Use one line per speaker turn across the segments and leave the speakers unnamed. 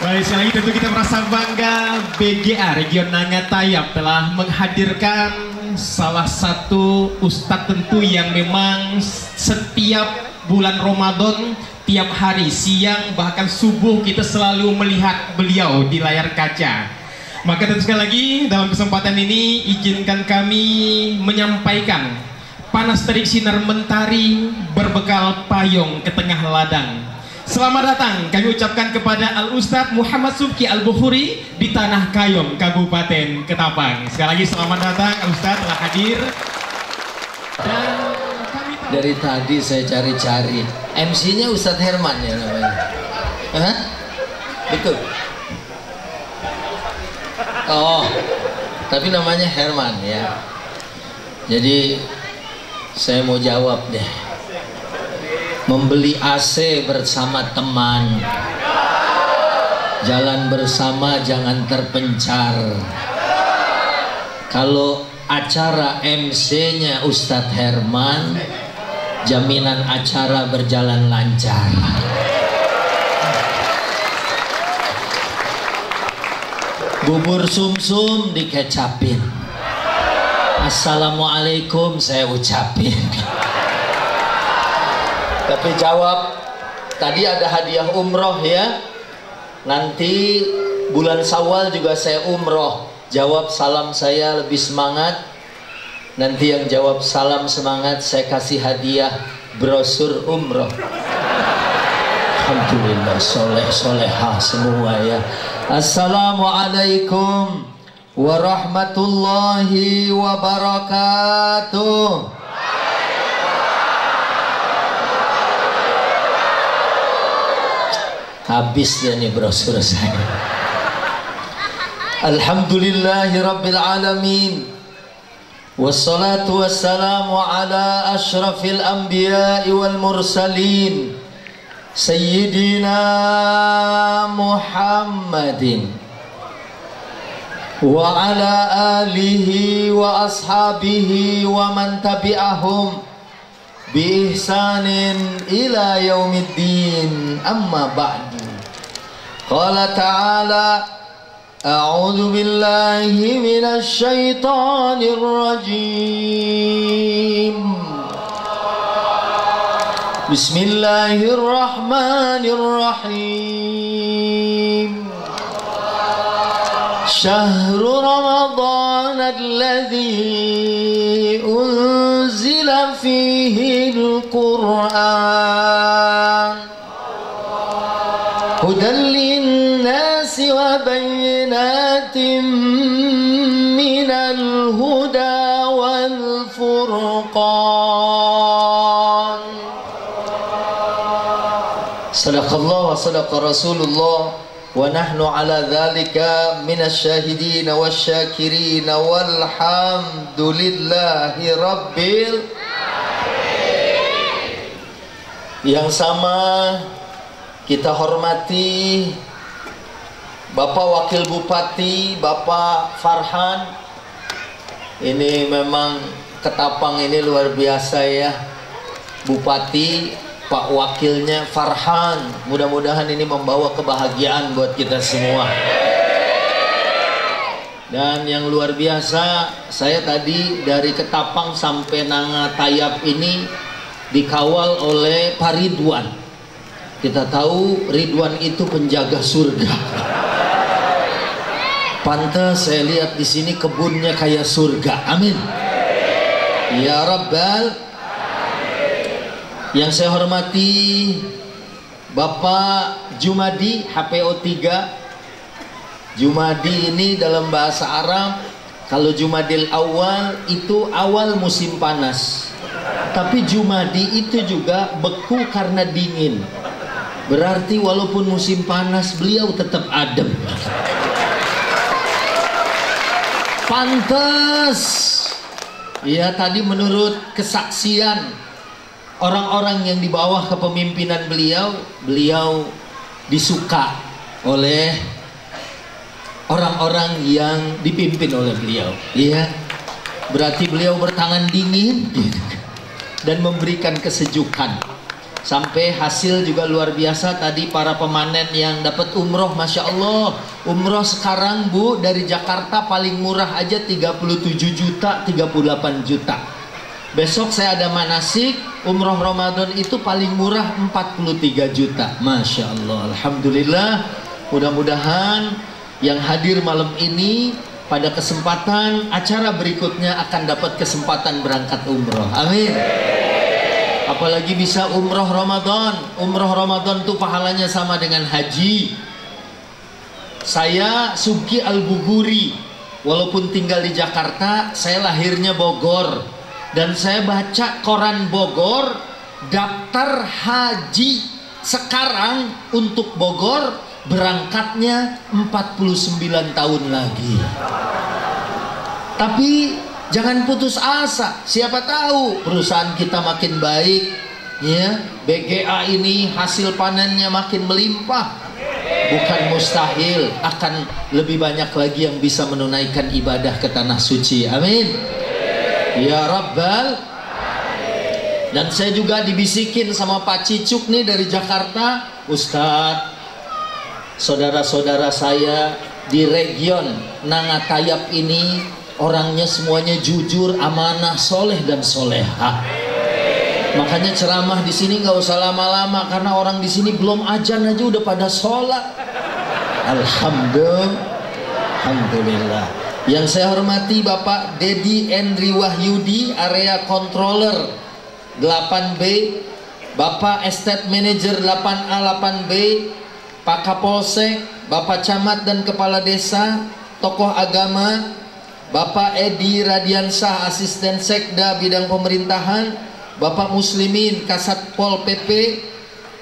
Baik, sekali lagi tentu kita merasa bangga BGA Region Nangatayab telah menghadirkan salah satu ustadz tentu yang memang setiap bulan Ramadan, tiap hari siang bahkan subuh kita selalu melihat beliau di layar kaca. Maka tentu sekali lagi dalam kesempatan ini izinkan kami menyampaikan panas terik sinar mentari berbekal payung ke tengah ladang. Selamat datang kami ucapkan kepada Al-Ustadz Muhammad Subki Al-Bukhuri di Tanah Kayong, Kabupaten Ketapang. Sekali lagi selamat datang Al-Ustadz telah hadir. Dan kami
dari tadi saya cari-cari MC-nya Ustadz Herman ya namanya. Hah? Betul. Oh, tapi namanya Herman ya. Jadi saya mau jawab deh. Membeli AC bersama teman, jalan bersama jangan terpencar. Kalau acara MC-nya Ustadz Herman, jaminan acara berjalan lancar. Bubur sumsum dikecapin, Assalamualaikum saya ucapin. Tapi jawab, tadi ada hadiah umroh ya. Nanti bulan Syawal juga saya umroh. Jawab salam saya lebih semangat. Nanti yang jawab salam semangat saya kasih hadiah brosur umroh. Alhamdulillah soleh-solehah semua ya. Assalamualaikum warahmatullahi wabarakatuh. Habis dia nih brosur saya. Alhamdulillahi Rabbil Alamin, wassalatu wassalamu ala ashrafil anbiya'i wal mursalin, Sayyidina Muhammadin wa ala alihi wa ashabihi wa man tabi'ahum bi ihsanin ila yaumiddin. Amma ba'du. Qala ta'ala a'udzu billahi minasy syaithanir rajim. Bismillahirrahmanirrahim. Syahrul Ramadan alladzi unzila fihi al-Qur'an hudan lin-nasi wa bayyinatin minal huda wal furqan. Sadaqallah wa sadaqa Rasulullah wa nahnu ala dzalika minasyahidin wasyakirin walhamdulillahi rabbil alamin. Yang sama kita hormati Bapak Wakil Bupati Bapak Farhan. Ini memang Ketapang ini luar biasa ya. Bupati, Pak Wakilnya Farhan. Mudah-mudahan ini membawa kebahagiaan buat kita semua. Dan yang luar biasa, saya tadi dari Ketapang sampai Nangatayab ini dikawal oleh Pak Ridwan. Kita tahu Ridwan itu penjaga surga. Pantas saya lihat di sini kebunnya kayak surga. Amin. Ya Rabbal. Yang saya hormati Bapak Jumadi HPO 3. Jumadi ini dalam bahasa Arab, kalau Jumadil awal itu awal musim panas. Tapi Jumadi itu juga beku karena dingin. Berarti walaupun musim panas beliau tetap adem. Pantas. Ya tadi menurut kesaksian orang-orang yang di bawah kepemimpinan beliau, beliau disuka oleh orang-orang yang dipimpin oleh beliau. Iya. Berarti beliau bertangan dingin dan memberikan kesejukan. Sampai hasil juga luar biasa. Tadi para pemanen yang dapat umroh, Masya Allah. Umroh sekarang Bu, dari Jakarta paling murah aja 37 juta, 38 juta. Besok saya ada manasik, umroh Ramadan itu paling murah 43 juta. Masya Allah, Alhamdulillah. Mudah-mudahan yang hadir malam ini pada kesempatan acara berikutnya akan dapat kesempatan berangkat umroh. Amin. Apalagi bisa umroh Ramadan. Umroh Ramadan tuh pahalanya sama dengan haji. Saya Subki Al-Buguri, walaupun tinggal di Jakarta, saya lahirnya Bogor. Dan saya baca koran Bogor, daftar haji sekarang untuk Bogor berangkatnya 49 tahun lagi. Tapi jangan putus asa, siapa tahu perusahaan kita makin baik, ya. BGA ini hasil panennya makin melimpah. Bukan mustahil, akan lebih banyak lagi yang bisa menunaikan ibadah ke tanah suci. Amin. Ya Rabbal. Dan saya juga dibisikin sama Pak Cicuk nih dari Jakarta, Ustadz, saudara-saudara saya di region Nangatayap ini orangnya semuanya jujur, amanah, soleh dan soleha. Makanya ceramah di sini nggak usah lama-lama, karena orang di sini belum azan aja udah pada sholat. Alhamdulillah. Yang saya hormati Bapak Dedi Endri Wahyudi, area controller 8B, Bapak Estate Manager 8A 8B, Pak Kapolsek, Bapak Camat dan Kepala Desa, tokoh agama, Bapak Edi Radiansah, Asisten Sekda Bidang Pemerintahan, Bapak Muslimin Kasat Pol PP,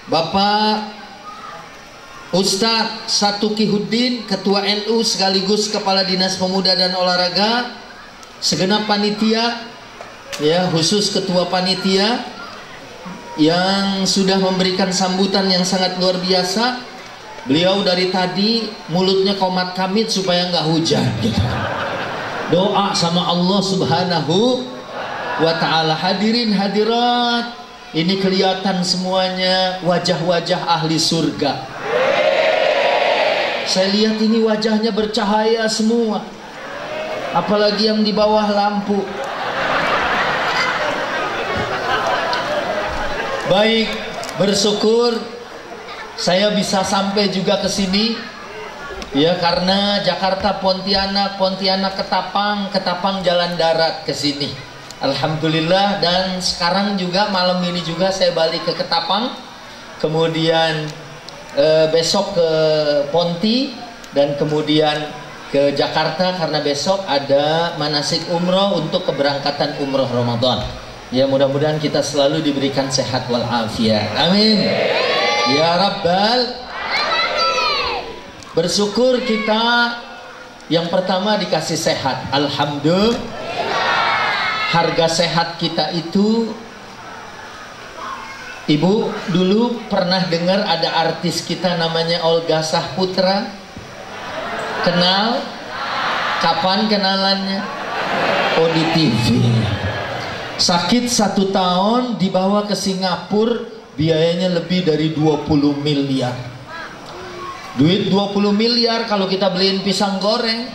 Bapak Ustadz Satuki Huddin, Ketua NU sekaligus Kepala Dinas Pemuda dan Olahraga, segenap panitia, ya, khusus Ketua Panitia yang sudah memberikan sambutan yang sangat luar biasa. Beliau dari tadi mulutnya komat kamit supaya nggak hujan gitu. Doa sama Allah Subhanahu wa ta'ala. Hadirin hadirat, ini kelihatan semuanya wajah-wajah ahli surga. Saya lihat ini wajahnya bercahaya semua, apalagi yang di bawah lampu. Baik, bersyukur saya bisa sampai juga ke sini, ya, karena Jakarta Pontianak, Pontianak Ketapang, Ketapang jalan darat ke sini. Alhamdulillah. Dan sekarang juga malam ini juga saya balik ke Ketapang, kemudian besok ke Ponti, dan kemudian ke Jakarta karena besok ada manasik umroh untuk keberangkatan umroh Ramadan. Ya, mudah-mudahan kita selalu diberikan sehat walafiat. Amin. Ya Rabbal. Bersyukur kita yang pertama dikasih sehat. Alhamdulillah. Harga sehat kita itu, Ibu dulu pernah dengar ada artis kita namanya Olga Sahputra? Kenal? Kapan kenalannya? Oh, di TV. Sakit 1 tahun, dibawa ke Singapura, biayanya lebih dari 20 miliar. Duit 20 miliar kalau kita beliin pisang goreng.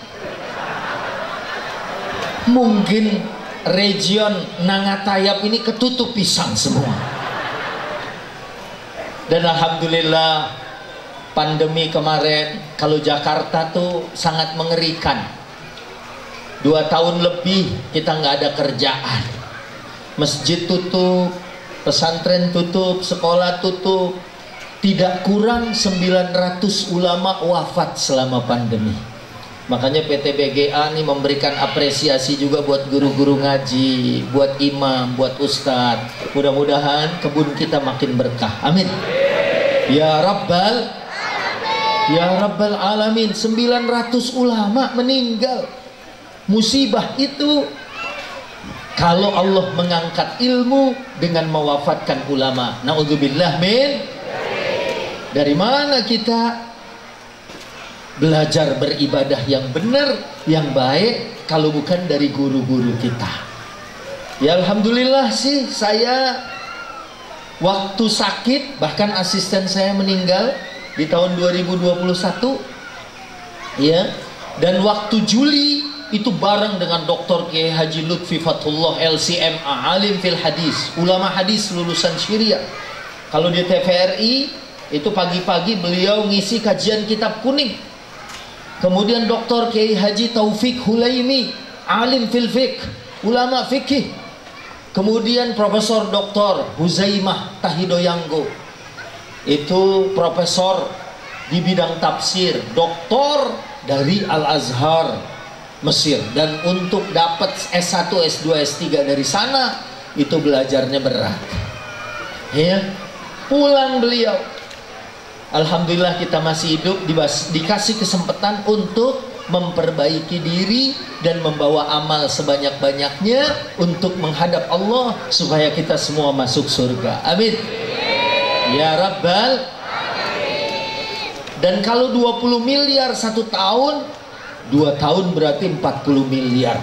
Mungkin region Nangatayap ini ketutup pisang semua. Dan alhamdulillah pandemi kemarin, kalau Jakarta tuh sangat mengerikan. 2 tahun lebih kita nggak ada kerjaan. Masjid tutup, pesantren tutup, sekolah tutup. Tidak kurang 900 ulama wafat selama pandemi. Makanya PT BGA ini memberikan apresiasi juga buat guru-guru ngaji, buat imam, buat ustadz. Mudah-mudahan kebun kita makin berkah. Amin. Ya Rabbal. Ya Rabbal Alamin. 900 ulama meninggal. Musibah itu kalau Allah mengangkat ilmu dengan mewafatkan ulama. Na'udzubillah min. Dari mana kita belajar beribadah yang benar, yang baik, kalau bukan dari guru-guru kita? Ya alhamdulillah sih, saya Waktu sakit, bahkan asisten saya meninggal di tahun 2021, ya. Dan waktu Juli itu bareng dengan Dr. Kiai Haji Lutfi Fatullah LCMA, alim fil hadis, ulama hadis lulusan Syria. Kalau di TVRI itu pagi-pagi beliau ngisi kajian kitab kuning. Kemudian Dr. Kiai Haji Taufik Hulaimi, alim fil fiqh, ulama fikih. Kemudian Profesor Dr. Huzaimah Tahidoyanggo, itu profesor di bidang tafsir, doktor dari Al-Azhar Mesir. Dan untuk dapat S1, S2, S3 dari sana itu belajarnya berat, ya. Pulang beliau, alhamdulillah kita masih hidup, dikasih kesempatan untuk memperbaiki diri dan membawa amal sebanyak-banyaknya untuk menghadap Allah supaya kita semua masuk surga. Amin ya Rabbal. Dan kalau 20 miliar 1 tahun, 2 tahun berarti 40 miliar.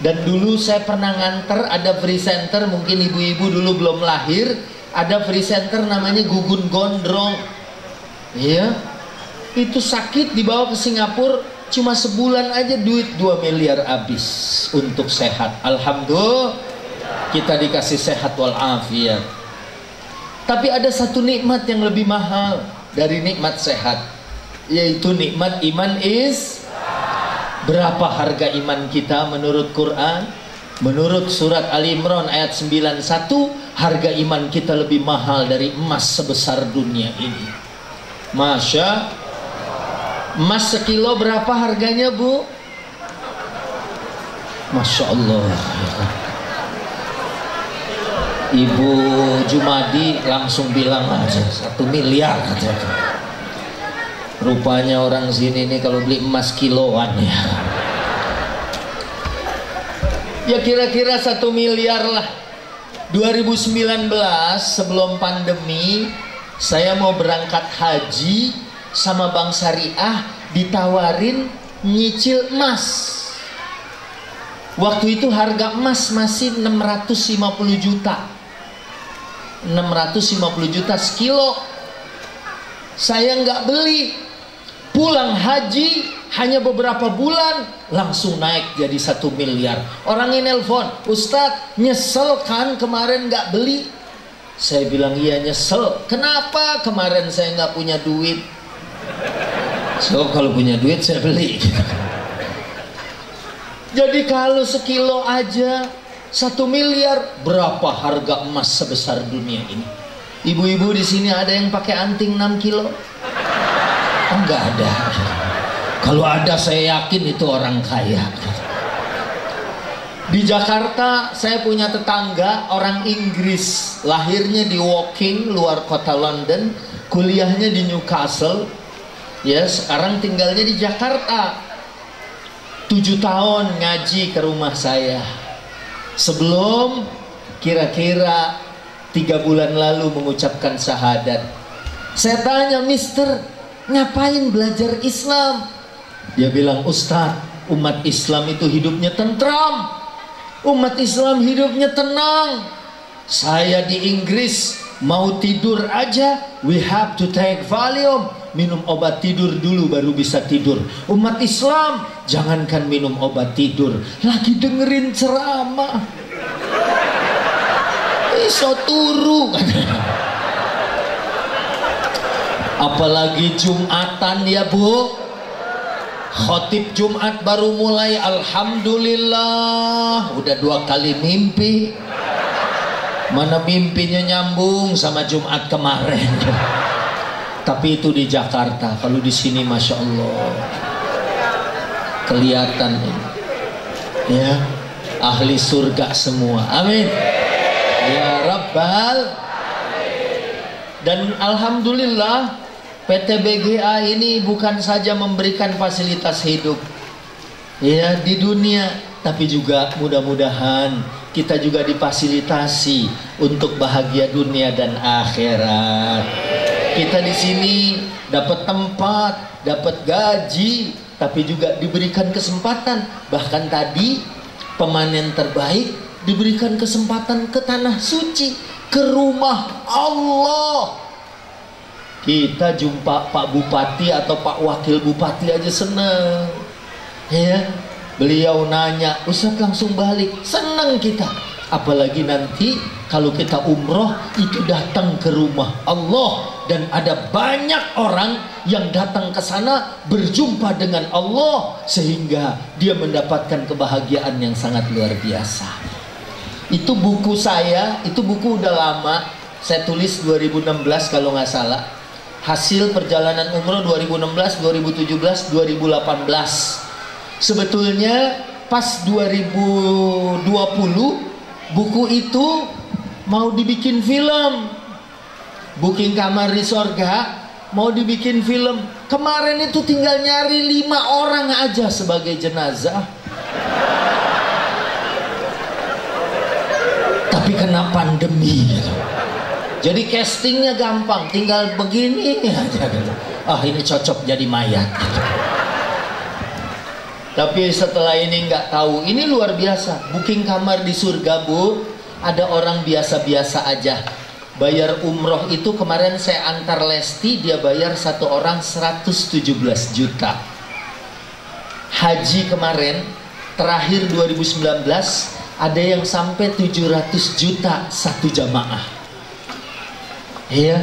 Dan dulu saya pernah nganter, ada free center, mungkin ibu-ibu dulu belum lahir, ada free center namanya Gugun Gondrong, ya. Itu sakit dibawa ke Singapura, cuma sebulan aja duit 2 miliar habis untuk sehat. Alhamdulillah kita dikasih sehat walafiat. Tapi ada satu nikmat yang lebih mahal dari nikmat sehat, yaitu nikmat iman is. Berapa harga iman kita menurut Quran? Menurut surat Ali Imran ayat 91, harga iman kita lebih mahal dari emas sebesar dunia ini. Masya. Emas sekilo berapa harganya, Bu? Masya Allah. Ibu Jumadi langsung bilang aja 1 miliar. Rupanya orang sini nih kalau beli emas kiloan ya. Ya kira-kira 1 miliar lah. 2019 sebelum pandemi, saya mau berangkat haji sama Bank Syariah, ditawarin nyicil emas. Waktu itu harga emas masih 650 juta. 650 juta sekilo. Saya nggak beli. Pulang haji hanya beberapa bulan langsung naik jadi 1 miliar. Orang ini nelpon, Ustadz nyesel kan kemarin nggak beli? Saya bilang iya nyesel. Kenapa? Kemarin saya nggak punya duit. So kalau punya duit saya beli. Jadi kalau sekilo aja 1 miliar, berapa harga emas sebesar dunia ini? Ibu-ibu di sini ada yang pakai anting 6 kilo? Oh, enggak ada. Kalau ada saya yakin itu orang kaya. Di Jakarta saya punya tetangga orang Inggris, lahirnya di Woking, luar kota London, kuliahnya di Newcastle, ya sekarang tinggalnya di Jakarta. 7 tahun ngaji ke rumah saya. Sebelum kira-kira 3 bulan lalu mengucapkan syahadat. Saya tanya, Mister, ngapain belajar Islam? Dia bilang, Ustadz, umat Islam itu hidupnya tentram, umat Islam hidupnya tenang. Saya di Inggris mau tidur aja, we have to take Valium, minum obat tidur dulu baru bisa tidur. Umat Islam jangankan minum obat tidur, lagi dengerin ceramah iso turu. Apalagi Jumatan ya Bu, khotib Jumat baru mulai, alhamdulillah udah 2 kali mimpi. Mana mimpinya nyambung sama Jumat kemarin. Tapi itu di Jakarta. Kalau di sini Masya Allah kelihatan ya, ahli surga semua. Amin ya Rabbal. Dan alhamdulillah PT BGA ini bukan saja memberikan fasilitas hidup ya di dunia, tapi juga mudah-mudahan kita juga difasilitasi untuk bahagia dunia dan akhirat. Kita di sini dapat tempat, dapat gaji, tapi juga diberikan kesempatan. Bahkan tadi pemanen terbaik diberikan kesempatan ke tanah suci, ke rumah Allah. Kita jumpa Pak Bupati atau Pak Wakil Bupati aja seneng, ya. Beliau nanya, Ustadz langsung balik, seneng kita. Apalagi nanti kalau kita umroh itu datang ke rumah Allah, dan ada banyak orang yang datang ke sana berjumpa dengan Allah sehingga dia mendapatkan kebahagiaan yang sangat luar biasa. Itu buku saya, itu buku udah lama, saya tulis 2016 kalau nggak salah. Hasil perjalanan umroh 2016, 2017, 2018. Sebetulnya pas 2020 buku itu mau dibikin film. Booking Kamar di Sorga mau dibikin film. Kemarin itu tinggal nyari 5 orang aja sebagai jenazah. Tapi kena pandemi gitu. Jadi castingnya gampang, tinggal begini aja gitu. Ah, ini cocok jadi mayat gitu. Tapi setelah ini nggak tahu, ini luar biasa. Booking Kamar di Surga, Bu, ada orang biasa-biasa aja. Bayar umroh itu kemarin saya antar Lesti, dia bayar satu orang 117 juta. Haji kemarin terakhir 2019 ada yang sampai 700 juta satu jamaah. Iya,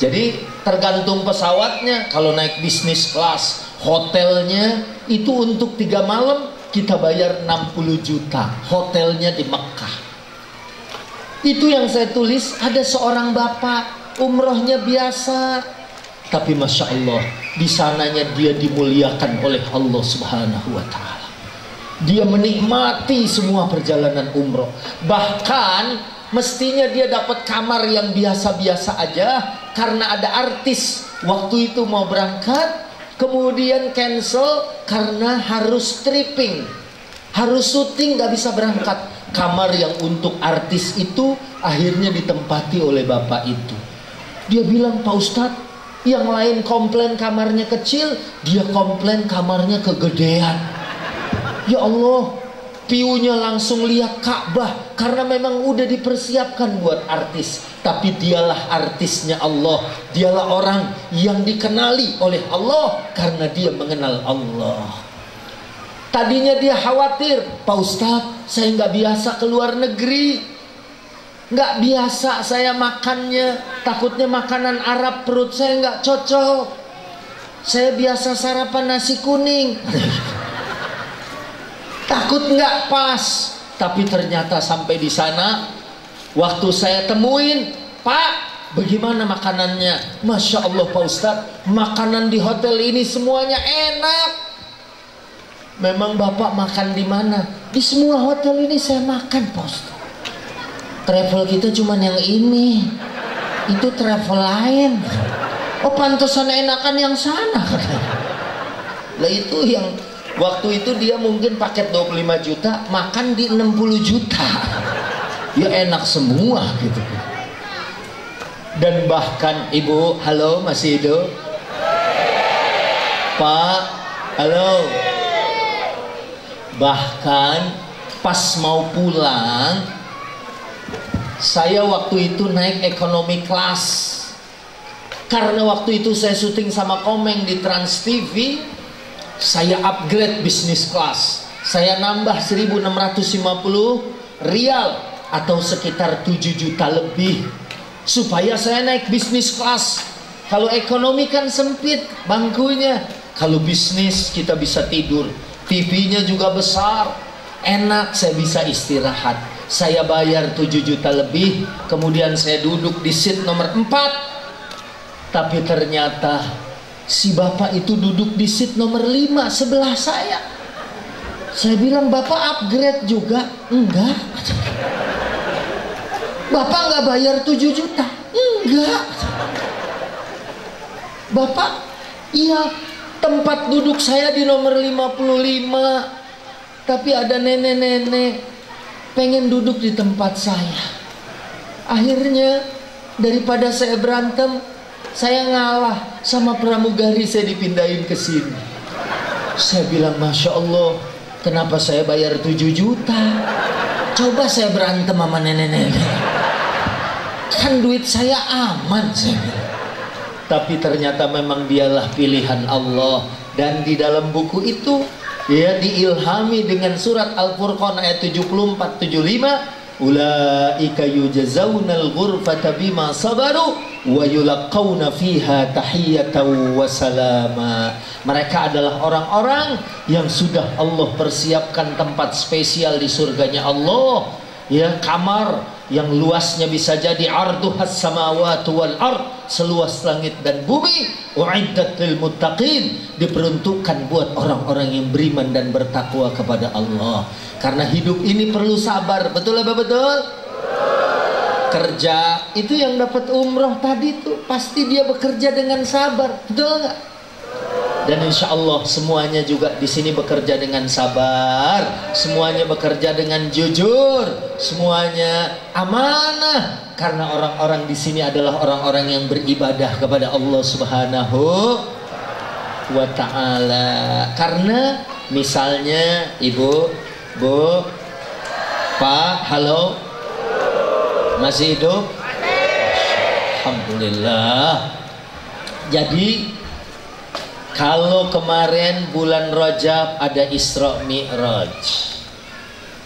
jadi tergantung pesawatnya. Kalau naik bisnis kelas, hotelnya itu untuk 3 malam kita bayar 60 juta. Hotelnya di Mekah. Itu yang saya tulis. Ada seorang bapak umrohnya biasa, tapi masya Allah di sananya dia dimuliakan oleh Allah Subhanahu wa Ta'ala. Dia menikmati semua perjalanan umroh. Bahkan mestinya dia dapat kamar yang biasa-biasa aja, karena ada artis waktu itu mau berangkat, kemudian cancel karena harus stripping, harus syuting, gak bisa berangkat. Kamar yang untuk artis itu akhirnya ditempati oleh bapak itu. Dia bilang, Pak Ustadz, yang lain komplain kamarnya kecil, dia komplain kamarnya kegedean. Ya Allah, piunya langsung lihat Ka'bah, karena memang udah dipersiapkan buat artis. Tapi dialah artisnya Allah, dialah orang yang dikenali oleh Allah karena dia mengenal Allah. Tadinya dia khawatir, Pak Ustadz, saya nggak biasa ke luar negeri, nggak biasa saya makannya, takutnya makanan Arab perut saya nggak cocok, saya biasa sarapan nasi kuning. Takut nggak pas. Tapi ternyata sampai di sana, waktu saya temuin, Pak, bagaimana makanannya? Masya Allah Pak Ustadz, makanan di hotel ini semuanya enak. Memang Bapak makan di mana? Di semua hotel ini saya makan, Pak Ustadz. Travel kita cuma yang ini, itu travel lain. Oh, pantesan enakan yang sana. Lah itu yang waktu itu dia mungkin paket 25 juta, makan di 60 juta. Ya enak semua gitu. Dan bahkan Ibu, halo masih hidup? Pak, halo. Bahkan pas mau pulang, saya waktu itu naik ekonomi kelas. Karena waktu itu saya syuting sama Komeng di Trans TV, saya upgrade bisnis kelas. Saya nambah 1.650 rial atau sekitar 7 juta lebih, supaya saya naik bisnis kelas. Kalau ekonomi kan sempit bangkunya, kalau bisnis kita bisa tidur, TV-nya juga besar, enak, saya bisa istirahat. Saya bayar 7 juta lebih, kemudian saya duduk di seat nomor 4. Tapi ternyata si bapak itu duduk di seat nomor 5 sebelah saya. Saya bilang, Bapak upgrade juga? Enggak. Bapak nggak bayar 7 juta? Enggak. Bapak, iya, tempat duduk saya di nomor 55, tapi ada nenek-nenek pengen duduk di tempat saya. Akhirnya daripada saya berantem, saya ngalah sama pramugari, saya dipindahin ke sini. Saya bilang, Masya Allah, kenapa saya bayar 7 juta? Coba saya berantem sama nenek-nenek. kan duit saya aman, saya bilang. Tapi ternyata memang dialah pilihan Allah. Dan di dalam buku itu ya diilhami dengan surat Al-Furqan ayat 74-75, ulaika yujzaunal ghurfata bima sabaru wa yulaqauna fiha tahiyatan wa salama. Mereka adalah orang-orang yang sudah Allah persiapkan tempat spesial di surganya Allah, ya, kamar yang luasnya bisa jadi arduhas samawati wal ard, seluas langit dan bumi, uiddat lil muttaqin, diperuntukkan buat orang-orang yang beriman dan bertakwa kepada Allah. Karena hidup ini perlu sabar, betul apa betul? Kerja itu yang dapat umroh tadi tuh pasti dia bekerja dengan sabar, betul nggak? Dan insya Allah semuanya juga di sini bekerja dengan sabar, semuanya bekerja dengan jujur, semuanya amanah. Karena orang-orang di sini adalah orang-orang yang beribadah kepada Allah Subhanahu wa Ta'ala. Karena misalnya Ibu, Bu, Pak, halo, masih hidup? Alhamdulillah. Jadi kalau kemarin bulan Rajab ada Isra Mi'raj,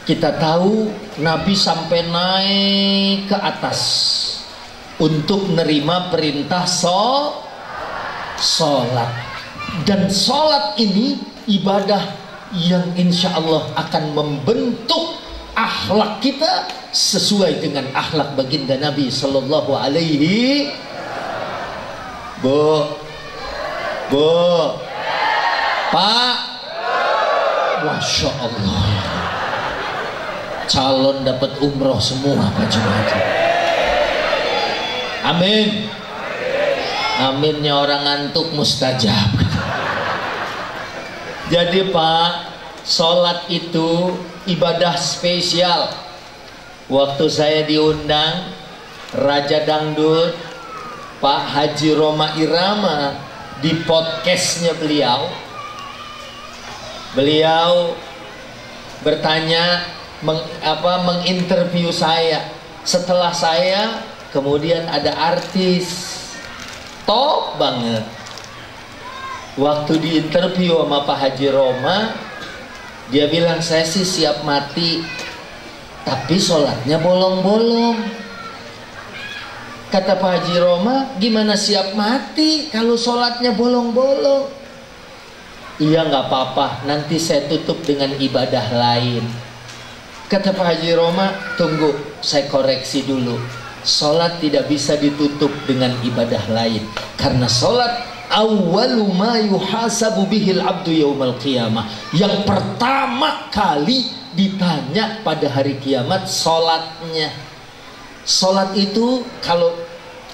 kita tahu Nabi sampai naik ke atas untuk menerima perintah sholat. Dan sholat ini ibadah yang insya Allah akan membentuk akhlak kita sesuai dengan akhlak baginda Nabi Sallallahu Alaihi. Bu, Pak, Masya Allah, calon dapat umroh semua Pak Jumadi. Amin. Aminnya orang ngantuk mustajab. Jadi Pak, sholat itu ibadah spesial. Waktu saya diundang Raja Dangdut Pak Haji Roma Irama di podcastnya beliau bertanya, menginterview saya. Setelah saya, kemudian ada artis top banget. Waktu diinterview sama Pak Haji Roma, dia bilang, saya sih siap mati, tapi sholatnya bolong-bolong. Kata Pak Haji Roma, gimana siap mati kalau sholatnya bolong-bolong? Iya nggak apa-apa, nanti saya tutup dengan ibadah lain. Kata Pak Haji Roma, tunggu, saya koreksi dulu. Sholat tidak bisa ditutup dengan ibadah lain. Karena sholat awwalu ma yuhasabu bihil abdu yaumal qiyamah. Yang pertama kali ditanya pada hari kiamat sholatnya. Sholat itu kalau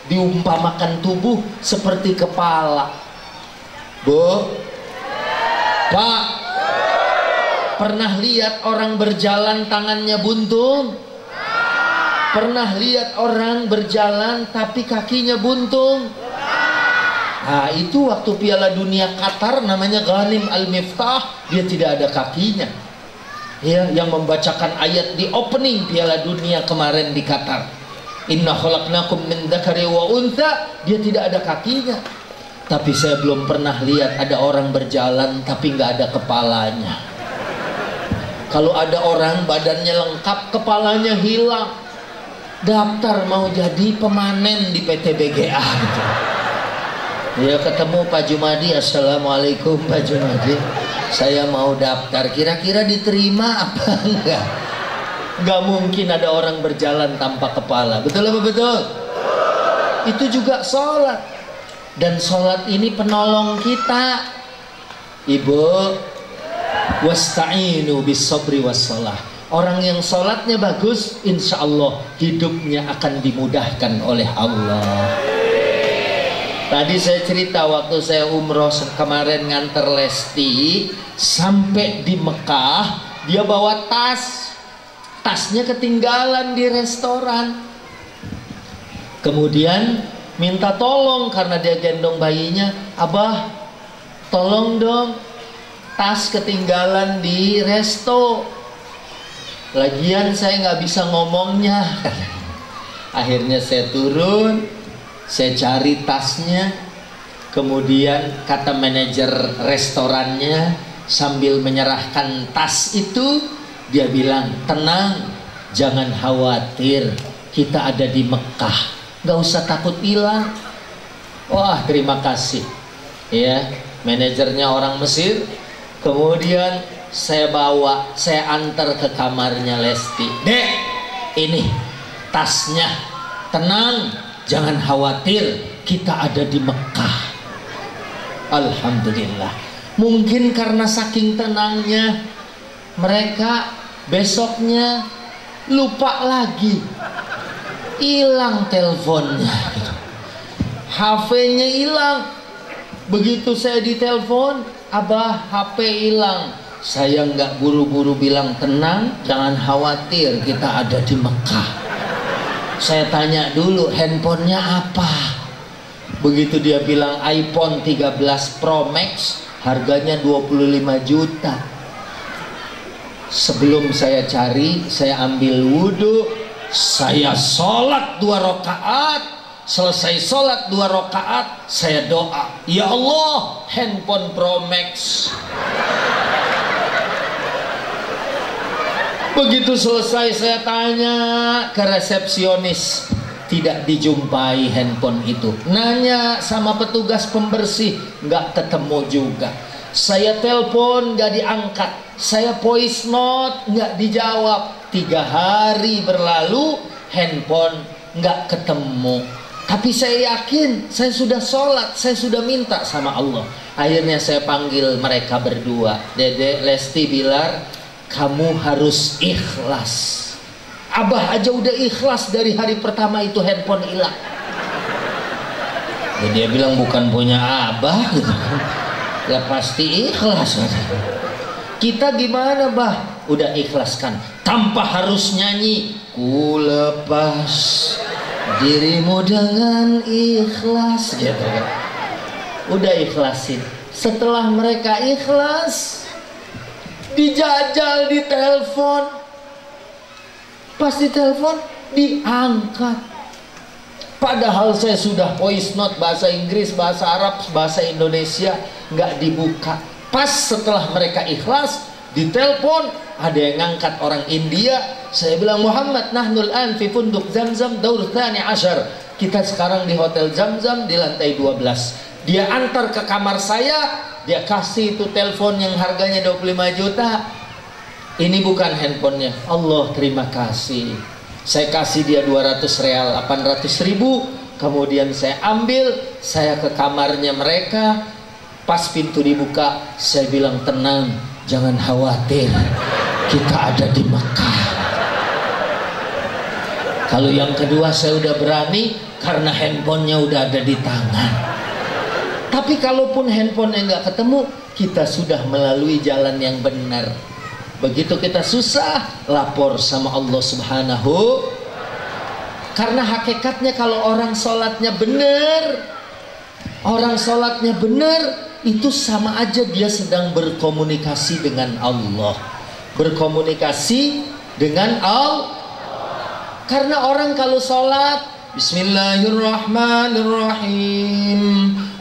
diumpamakan tubuh seperti kepala. Bu, Pak, pernah lihat orang berjalan tangannya buntung? Pernah lihat orang berjalan tapi kakinya buntung? Nah, itu waktu Piala Dunia Qatar, namanya Ghanim Al-Miftah, dia tidak ada kakinya. Ya, yang membacakan ayat di opening Piala Dunia kemarin di Qatar. Inna khalaqnakum min dzakari wa untha, dia tidak ada kakinya. Tapi saya belum pernah lihat ada orang berjalan tapi nggak ada kepalanya. Kalau ada orang badannya lengkap, kepalanya hilang, daftar mau jadi pemanen di PT BGA gitu. Ya, ketemu Pak Jumadi, assalamualaikum Pak Jumadi, saya mau daftar, kira-kira diterima apa enggak? Gak mungkin ada orang berjalan tanpa kepala. Betul apa betul? Itu juga sholat. Dan sholat ini penolong kita. Ibu, wasta'inu bis sabri was sholah. Orang yang sholatnya bagus, insya Allah hidupnya akan dimudahkan oleh Allah. Tadi saya cerita waktu saya umroh kemarin nganter Lesti, sampai di Mekah dia bawa tas. Tasnya ketinggalan di restoran. Kemudian minta tolong karena dia gendong bayinya, Abah, tolong dong, tas ketinggalan di resto. Lagian saya nggak bisa ngomongnya. Akhirnya saya turun, saya cari tasnya, kemudian kata manajer restorannya sambil menyerahkan tas itu, dia bilang, tenang, jangan khawatir, kita ada di Mekah, gak usah takut hilang. Wah, terima kasih ya, manajernya orang Mesir. Kemudian saya antar ke kamarnya Lesti. Dek, ini tasnya, tenang, jangan khawatir, kita ada di Mekah. Alhamdulillah. Mungkin karena saking tenangnya, mereka besoknya lupa lagi, hilang teleponnya gitu. HP-nya hilang. Begitu saya ditelepon, Abah, HP hilang. Saya nggak buru-buru bilang, tenang, jangan khawatir, kita ada di Mekah. Saya tanya dulu, handphonenya apa? Begitu dia bilang iPhone 13 Pro Max, harganya 25 juta. Sebelum saya cari, saya ambil wudhu, saya sholat 2 rakaat. Selesai sholat 2 rakaat, saya doa, ya Allah, handphone Pro Max. Begitu selesai saya tanya ke resepsionis, tidak dijumpai handphone itu. Nanya sama petugas pembersih, nggak ketemu juga. Saya telepon nggak diangkat, saya voice note nggak dijawab. 3 hari berlalu, handphone nggak ketemu. Tapi saya yakin, saya sudah sholat, saya sudah minta sama Allah. Akhirnya saya panggil mereka berdua, Dede, Lesti, Bilar, kamu harus ikhlas. Abah aja udah ikhlas dari hari pertama itu handphone hilang. Ya, dia bilang bukan punya Abah gitu kan. Ya pasti ikhlas. Kita gimana, Bah? Udah ikhlaskan tanpa harus nyanyi. Ku lepas dirimu dengan ikhlas gitu kan. Udah ikhlasin. Setelah mereka ikhlas, dijajal di telepon. Pas di telepon diangkat. Padahal saya sudah voice note bahasa Inggris, bahasa Arab, bahasa Indonesia, nggak dibuka. Pas setelah mereka ikhlas, ditelepon, ada yang ngangkat orang India. Saya bilang, Muhammad, nahnul an fi funduk Zamzam daur tsani ashar. Kita sekarang di Hotel Zamzam di lantai 12. Dia antar ke kamar saya, dia kasih itu telepon yang harganya 25 juta. Ini bukan handphonenya. Allah, terima kasih. Saya kasih dia 200 real, 800 ribu. Kemudian saya ambil, saya ke kamarnya mereka. Pas pintu dibuka, saya bilang, tenang, jangan khawatir, kita ada di Mekah. Kalau yang kedua saya udah berani karena handphonenya udah ada di tangan. Tapi kalaupun handphonenya nggak ketemu, kita sudah melalui jalan yang benar. Begitu kita susah, lapor sama Allah Subhanahu. Karena hakikatnya kalau orang sholatnya benar, orang sholatnya benar, itu sama aja dia sedang berkomunikasi dengan Allah. Berkomunikasi dengan Allah. Karena orang kalau sholat, Bismillahirrahmanirrahim,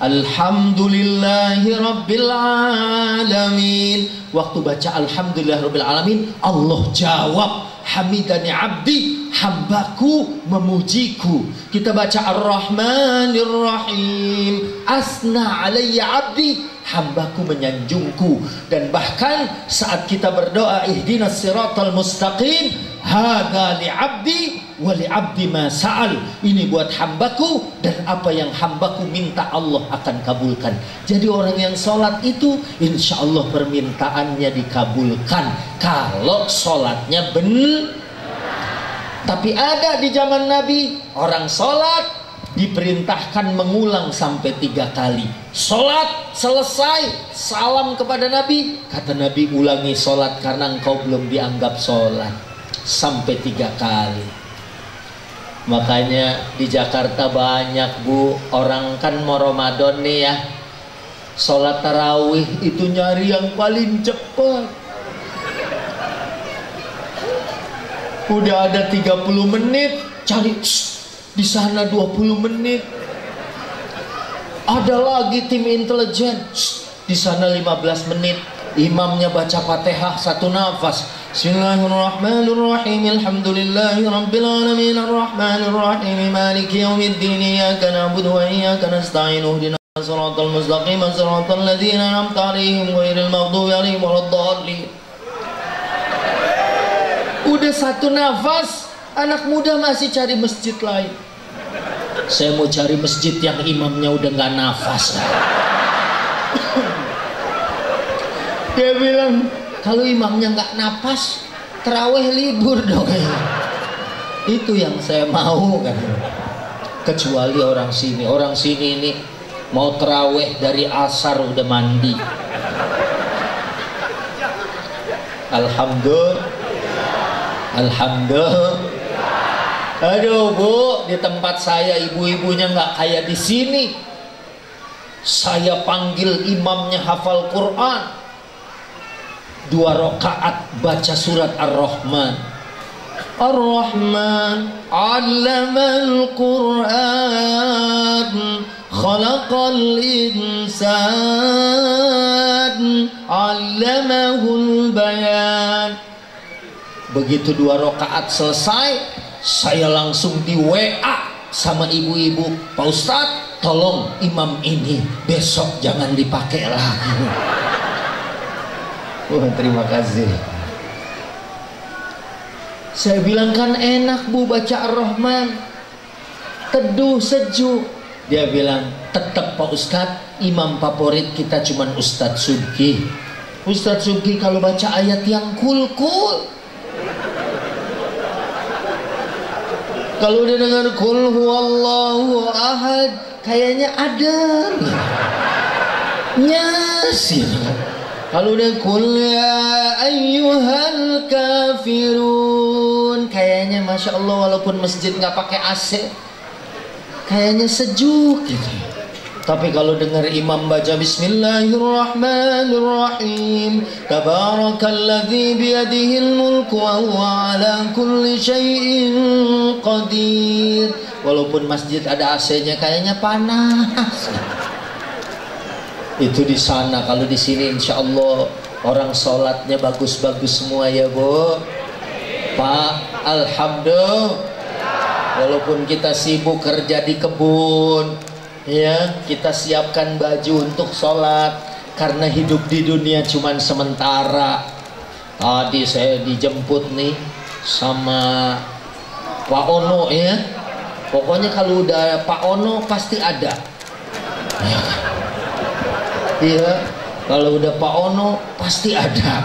Alhamdulillahi Rabbil Alamin. Waktu baca Alhamdulillah Rabbil Alamin, Allah jawab, Hamidani abdi, hambaku memujiku. Kita baca Ar-Rahmanir-Rahim, Asna alayya abdi, hambaku menyanjungku. Dan bahkan saat kita berdoa, Ihdinas siratal mustaqim, hadza li abdi wa li abdi ma sa'al. Ini buat hambaku, dan apa yang hambaku minta Allah akan kabulkan. Jadi orang yang sholat itu insya Allah permintaannya dikabulkan kalau sholatnya benar. Tapi ada di zaman Nabi orang sholat diperintahkan mengulang sampai 3 kali. Sholat selesai, salam kepada Nabi. Kata Nabi, ulangi sholat karena engkau belum dianggap sholat. Sampai 3 kali. Makanya di Jakarta banyak, Bu, orang kan mau Ramadan nih ya, sholat tarawih itu nyari yang paling cepat. Udah ada 30 menit cari di sana 20 menit. Ada lagi tim intelijen, di sana 15 menit. Imamnya baca Fatihah satu nafas. Bismillahirrahmanirrahim. Alhamdulillahi rabbil alamin arrahmanir rahim maliki yaumiddin iyyaka na'budu wa iyyaka nasta'in ihdinas siratal mustaqim siratal ladzina an'amta 'alaihim ghairil maghdubi 'alaihim waladdallin. Udah satu nafas, anak muda masih cari masjid lain. Saya mau cari masjid yang imamnya udah nggak nafas. Dia bilang, kalau imamnya nggak nafas, terawih libur dong. Itu yang saya mau kan. Kecuali orang sini ini mau terawih dari asar udah mandi. Alhamdulillah. Aduh Bu, di tempat saya ibu-ibunya nggak kayak di sini. Saya panggil imamnya hafal Quran, 2 rakaat baca surat Ar-Rahman. Ar-Rahman 'allamal Quran, khalaqal insan, 'allamahul bayan. Begitu 2 rakaat selesai, saya langsung di WA sama ibu-ibu, Pak Ustadz, tolong imam ini besok jangan dipakai lagi. Terima kasih. Saya bilang kan enak Bu baca Ar-Rahman, teduh sejuk. Dia bilang tetap Pak Ustadz, imam favorit kita cuman Ustadz Subki. Ustadz Subki kalau baca ayat yang cool. Kalau udah dengar qul huwallahu ahad, kayaknya adem. Nyas. Kalau udah qul ya ayyuhal kafirun, kayaknya Masya Allah walaupun masjid nggak pakai AC, kayaknya sejuk gitu. Tapi kalau dengar imam baca Bismillahirrahmanirrahim, Tabarakalladzi biyadihil mulku wa huwa ala kulli syai'in qadir, walaupun masjid ada AC-nya kayaknya panas. Itu di sana. Kalau di sini insya Allah orang sholatnya bagus-bagus semua ya Bu. Pak, alhamdulillah. Walaupun kita sibuk kerja di kebun, ya, kita siapkan baju untuk sholat, karena hidup di dunia cuman sementara. Tadi saya dijemput nih sama Pak Ono ya. Pokoknya kalau udah Pak Ono pasti ada. Iya, kalau udah Pak Ono pasti ada.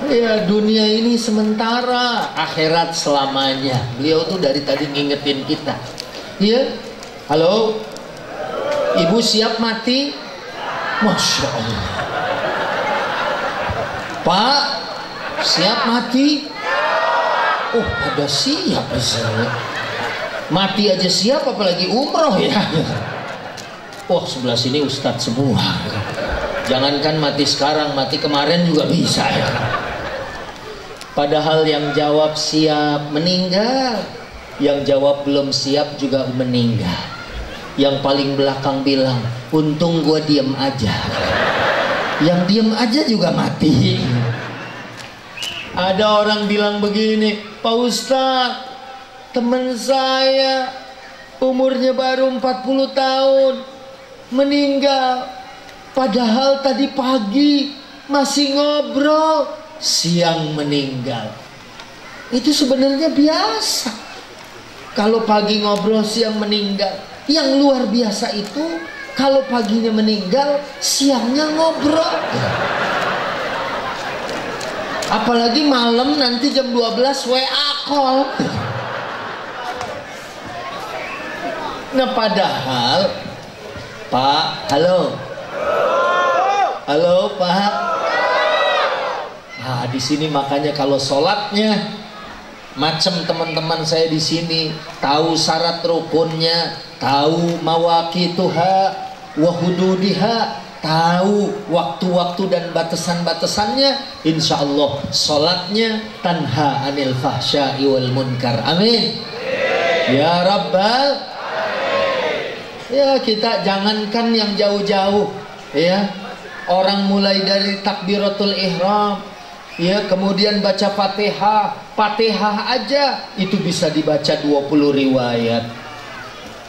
Ya, dunia ini sementara, akhirat selamanya. Beliau tuh dari tadi ngingetin kita. Iya. Halo, Ibu siap mati? Masya Allah. Pak, siap mati? Oh, pada siap di sini. Mati aja siap, apalagi umroh ya. Oh, sebelah sini ustadz semua. Jangankan mati sekarang, mati kemarin juga bisa ya. Padahal yang jawab siap meninggal, yang jawab belum siap juga meninggal. Yang paling belakang bilang, untung gua diem aja. Yang diem aja juga mati. Ada orang bilang begini, Pak Ustadz, teman saya umurnya baru 40 tahun meninggal, padahal tadi pagi masih ngobrol, siang meninggal. Itu sebenarnya biasa. Kalau pagi ngobrol, siang meninggal. Yang luar biasa itu kalau paginya meninggal, siangnya ngobrol. Apalagi malam nanti jam 12 WA call. Nah, padahal Pak, halo. Halo Pak. Nah, di sini makanya kalau sholatnya macam teman-teman saya di sini, tahu syarat rukunnya, tahu mawaqituha wa hududiha, tahu waktu-waktu dan batasan-batasannya, insya Allah sholatnya tanha anil fahsya'i wal munkar. Amin. Ya Rabbal. Ya, kita jangankan yang jauh-jauh, ya. Orang mulai dari takbiratul ihram, ya, kemudian baca Fatihah. Fatihah aja itu bisa dibaca 20 riwayat.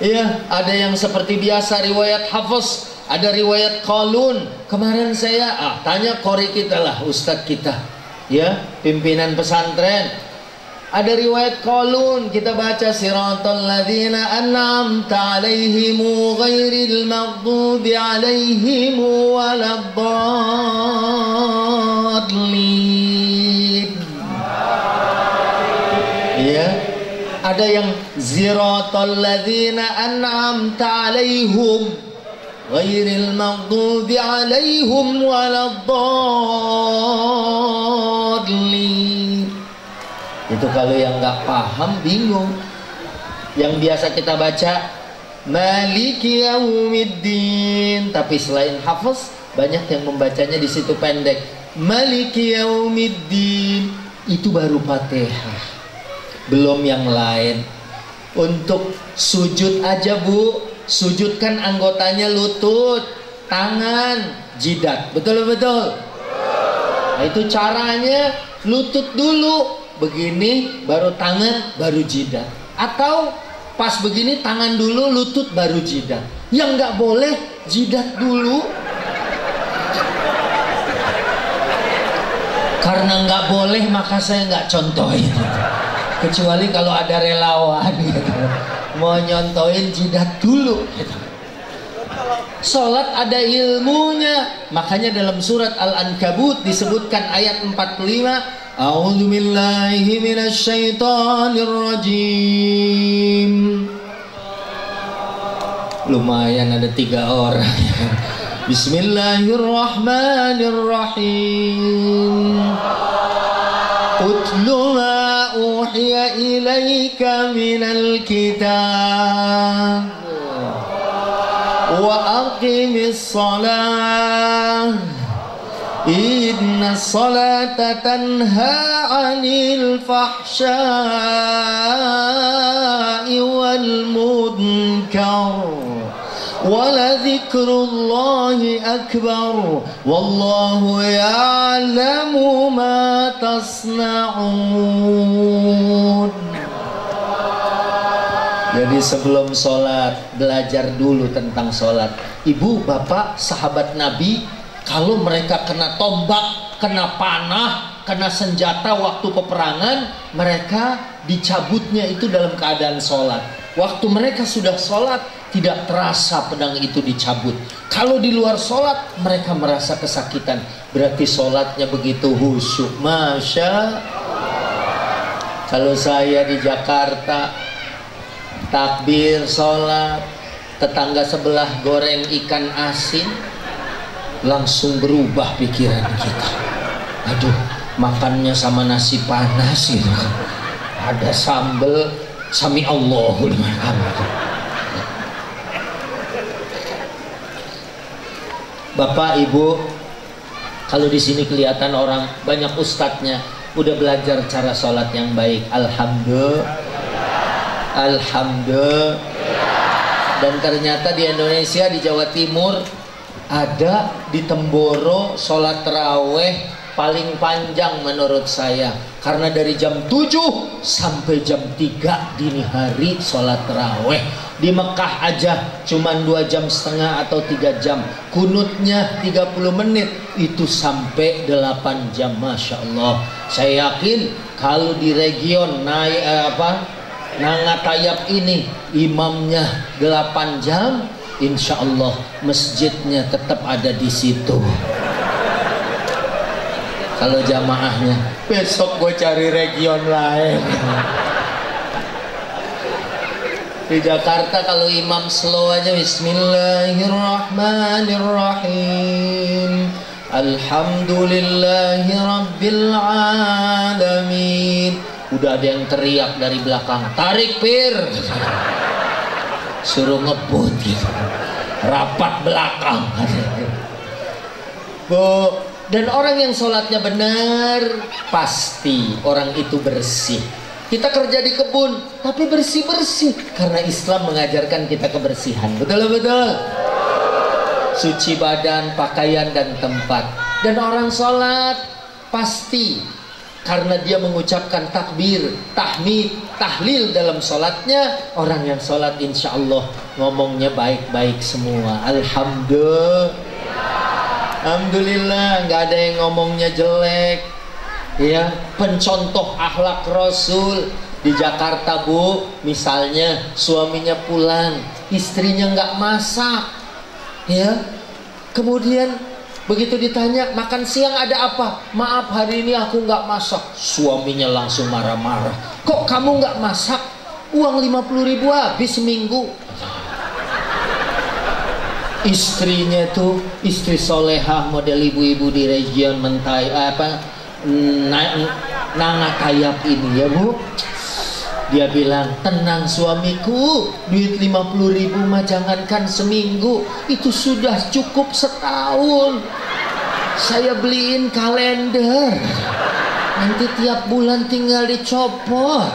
Ya, ada yang seperti biasa riwayat Hafiz, ada riwayat Qalun. Kemarin saya tanya qori kita lah, ustadz kita, ya, pimpinan pesantren. Ada riwayat Qalun, kita baca siratal ladzina an'amta 'alaihim ghairil maghdubi 'alaihim waladdallin. Ya, ada yang siratal ladzina an'amta 'alaihim ghairil maghdubi 'alaihim waladdallin. Itu kalau yang nggak paham bingung. Yang biasa kita baca Maliki Yaumiddin, tapi selain Hafiz banyak yang membacanya di situ pendek. Maliki Yaumiddin itu baru Fatihah, belum yang lain. Untuk sujud aja Bu, sujudkan anggotanya lutut, tangan, jidat. Betul-betul. Nah, itu caranya lutut dulu. Begini baru tangan baru jidat, atau pas begini tangan dulu lutut baru jidat. Yang nggak boleh jidat dulu, karena nggak boleh maka saya nggak contohin, kecuali kalau ada relawan gitu, mau nyontohin jidat dulu gitu. Sholat ada ilmunya, makanya dalam surat Al-Ankabut disebutkan ayat 45, A'udzu billahi minasy syaithanir rajim. Lumayan ada 3 orang. Bismillahirrahmanirrahim. Utlu ma uhiya ilaika minal kitab wa aqimis shalah inna salata tanha 'anil fahsya'i wal munkar wa la dzikrullahi akbar wallahu ya'lamu ma tasna'un. Jadi sebelum sholat belajar dulu tentang sholat. Ibu, bapak, sahabat Nabi, kalau mereka kena tombak, kena panah, kena senjata waktu peperangan, mereka dicabutnya itu dalam keadaan sholat. Waktu mereka sudah sholat, tidak terasa pedang itu dicabut. Kalau di luar sholat, mereka merasa kesakitan. Berarti sholatnya begitu khusyuk. Masya. Kalau saya di Jakarta, takbir sholat, tetangga sebelah goreng ikan asin, langsung berubah pikiran kita. Aduh, makannya sama nasi panas gitu. Ada sambal, sami Allahu liman hamidah. Bapak, Ibu, kalau di sini kelihatan orang banyak ustadznya udah belajar cara sholat yang baik. Alhamdulillah. Alhamdulillah. Dan ternyata di Indonesia, di Jawa Timur, ada di Temboro sholat taraweh paling panjang menurut saya, karena dari jam 7 sampai jam 3 dini hari sholat taraweh. Di Mekah aja cuman 2,5 jam atau 3 jam, kunutnya 30 menit, itu sampai 8 jam. Masya Allah. Saya yakin kalau di region Nangatayab ini imamnya 8 jam, insya Allah masjidnya tetap ada di situ. Kalau jamaahnya, besok gue cari region lain. Di Jakarta kalau imam slow aja, Bismillahirrahmanirrahim, Alhamdulillahi Rabbil Alamin. Udah ada yang teriak dari belakang, tarik pir, suruh ngebut gitu, rapat belakang. Bu, dan orang yang sholatnya benar, pasti orang itu bersih. Kita kerja di kebun, tapi bersih-bersih. Karena Islam mengajarkan kita kebersihan. Betul-betul. Suci badan, pakaian, dan tempat. Dan orang sholat pasti karena dia mengucapkan takbir, tahmid, tahlil dalam sholatnya. Orang yang sholat insya Allah ngomongnya baik-baik semua. Alhamdulillah, nggak ada yang ngomongnya jelek. Ya, pencontoh akhlak Rasul di Jakarta, Bu. Misalnya suaminya pulang, istrinya nggak masak, ya. Kemudian begitu ditanya makan siang ada apa? Maaf, hari ini aku nggak masak. Suaminya langsung marah-marah. Kok kamu nggak masak? Uang 50.000 habis seminggu. Istrinya tuh istri solehah model ibu-ibu di region Mentai Nangatayap ini, ya Bu. Dia bilang, tenang suamiku, duit 50.000 mah jangankan seminggu, itu sudah cukup setahun. Saya beliin kalender, nanti tiap bulan tinggal dicopot.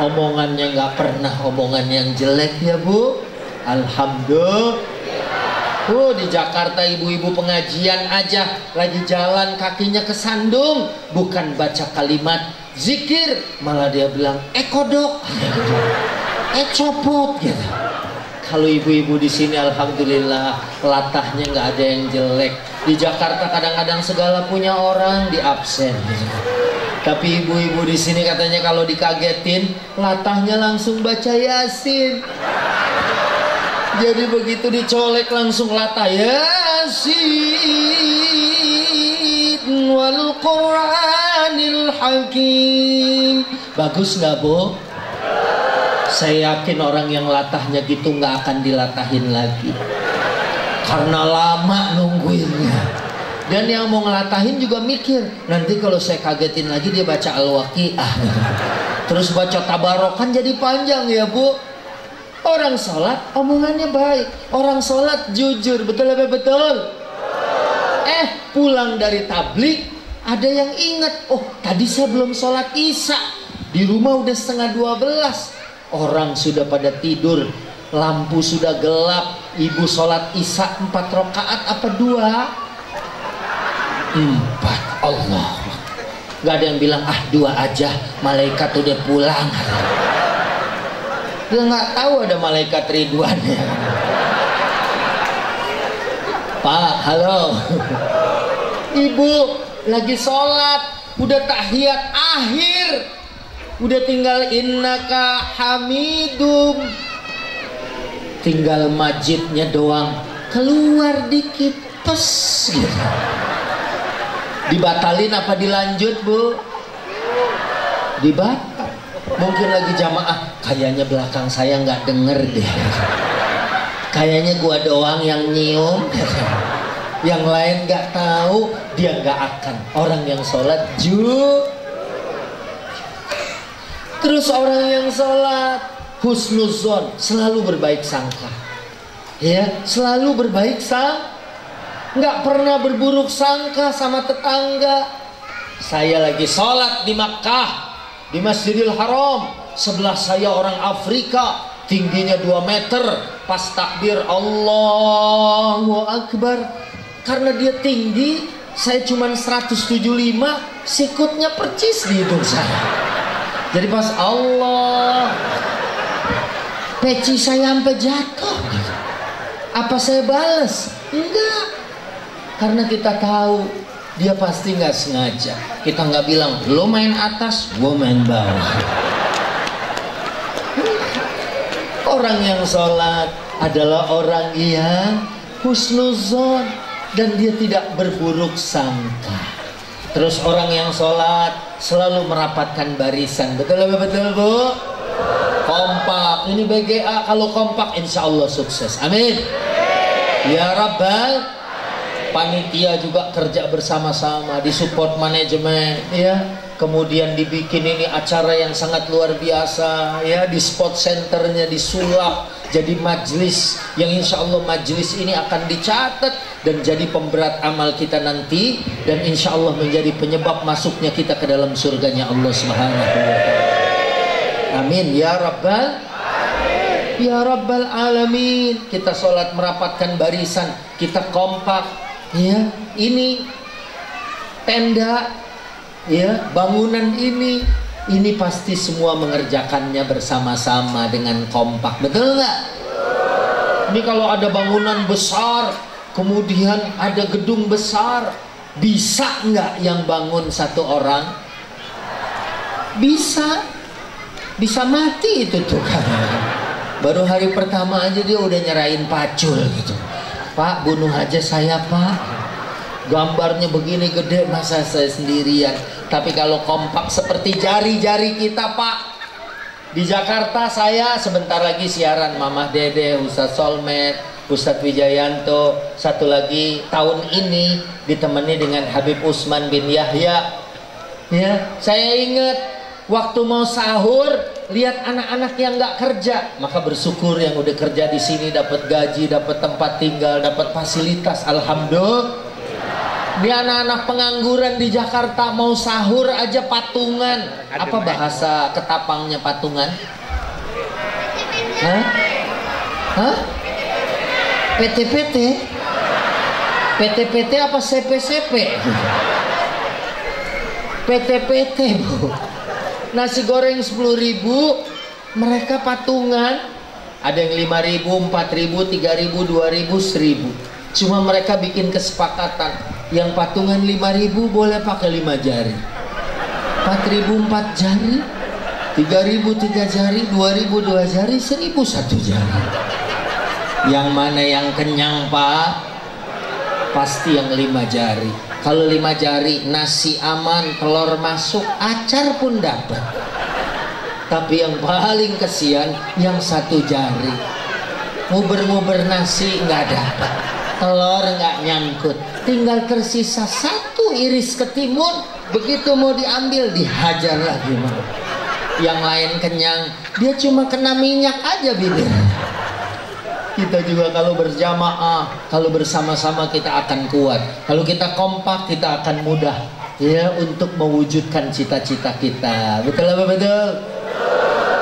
Omongannya nggak pernah omongan yang jelek, ya Bu. Alhamdulillah. Di Jakarta ibu-ibu pengajian aja lagi jalan kakinya kesandung, bukan baca kalimat zikir, malah dia bilang kodok, copot gitu. Kalau ibu-ibu di sini alhamdulillah latahnya nggak ada yang jelek. Di Jakarta kadang-kadang segala punya orang di absen gitu. Tapi ibu-ibu di sini katanya kalau dikagetin latahnya langsung baca Yasin. Jadi begitu dicolek langsung latah Yasin wal Qur'anil Hakim. Bagus nggak Bu? Saya yakin orang yang latahnya gitu nggak akan dilatahin lagi, karena lama nungguinnya. Dan yang mau ngelatahin juga mikir, nanti kalau saya kagetin lagi dia baca Al-Waqi'ah, terus baca Tabarokan jadi panjang ya Bu. Orang sholat omongannya baik, orang sholat jujur, betul apa betul? Pulang dari tablik ada yang ingat, oh tadi saya belum sholat isya, di rumah udah 11:30, orang sudah pada tidur, lampu sudah gelap, ibu sholat isya 4 rakaat apa 2? 4. Allah, nggak ada yang bilang 2 aja, malaikat udah pulang. Dia nggak tahu ada malaikat Ridwannya. Pak, halo. Ibu lagi sholat, udah tahiyat akhir, udah tinggal innaka hamidum, tinggal majidnya doang, keluar dikit, tos gitu. Dibatalin apa dilanjut Bu? Dibatal. Mungkin lagi jamaah, kayaknya belakang saya nggak denger deh, kayaknya gua doang yang nyium, yang lain nggak tahu. Dia nggak akan. Orang yang sholat terus orang yang sholat husnuzon, selalu berbaik sangka, ya, selalu berbaik sangka, nggak pernah berburuk sangka sama tetangga. Saya lagi sholat di Makkah, di Masjidil Haram, sebelah saya orang Afrika, tingginya 2 meter, pas takbir Allahu Akbar, karena dia tinggi, saya cuma 175, sikutnya percis di hidung saya. Jadi pas Allah, peci saya sampai jatuh. Apa saya balas? Enggak, karena kita tahu dia pasti nggak sengaja. Kita nggak bilang lo main atas, gue main bawah. Orang yang sholat adalah orang yang husnuzon dan dia tidak berburuk sangka. Terus orang yang sholat selalu merapatkan barisan. Betul Bu? Kompak. Ini BGA kalau kompak insya Allah sukses. Amin. Ya Rabbal. Panitia juga kerja bersama-sama, disupport manajemen, ya. Kemudian dibikin ini acara yang sangat luar biasa, ya. Di spot centernya disulap jadi majelis yang insya Allah majelis ini akan dicatat dan jadi pemberat amal kita nanti, dan insya Allah menjadi penyebab masuknya kita ke dalam surganya Allah Subhanahu wa Ta'ala. Amin ya rabbal ya rabbal alamin. Kita sholat merapatkan barisan, kita kompak, ya. Ini tenda, ya, bangunan ini pasti semua mengerjakannya bersama-sama dengan kompak, betul nggak? Ini kalau ada bangunan besar, kemudian ada gedung besar, bisa nggak yang bangun satu orang? Bisa mati itu tuh kan. Baru hari pertama aja dia udah nyerahin pacul gitu. Pak, bunuh aja saya, Pak. Gambarnya begini gede, masa saya sendirian. Tapi kalau kompak seperti jari-jari kita, Pak. Di Jakarta saya sebentar lagi siaran Mamah Dede, Ustadz Solmed, Ustadz Wijayanto. Satu lagi tahun ini ditemani dengan Habib Usman bin Yahya. Ya, saya ingat waktu mau sahur, lihat anak-anak yang nggak kerja, maka bersyukur yang udah kerja di sini dapat gaji, dapat tempat tinggal, dapat fasilitas. Alhamdulillah. Di anak-anak pengangguran di Jakarta mau sahur aja patungan. Apa bahasa Ketapangnya patungan? Hah? PT-PT? PT-PT apa CP-CP? PT-PT, Bu. Nasi goreng 10.000, mereka patungan. Ada yang 5.000, 4.000, 3.000, 2.000, 1.000. Cuma mereka bikin kesepakatan, yang patungan 5.000 boleh pakai 5 jari, 4.000 4 jari, 3.000 3 jari, 2.000 2 jari, 1.000 1 jari. Yang mana yang kenyang, Pak? Pasti yang 5 jari. Kalau 5 jari, nasi aman, telur masuk, acar pun dapat. Tapi yang paling kesian yang 1 jari. Nguber-nguber nasi nggak dapat, telur nggak nyangkut, tinggal tersisa 1 iris ketimun. Begitu mau diambil, dihajar lagi, Mang. Yang lain kenyang, dia cuma kena minyak aja bibir. Kita juga kalau berjamaah, kalau bersama-sama kita akan kuat. Kalau kita kompak, kita akan mudah, ya, untuk mewujudkan cita-cita kita. Betul apa betul?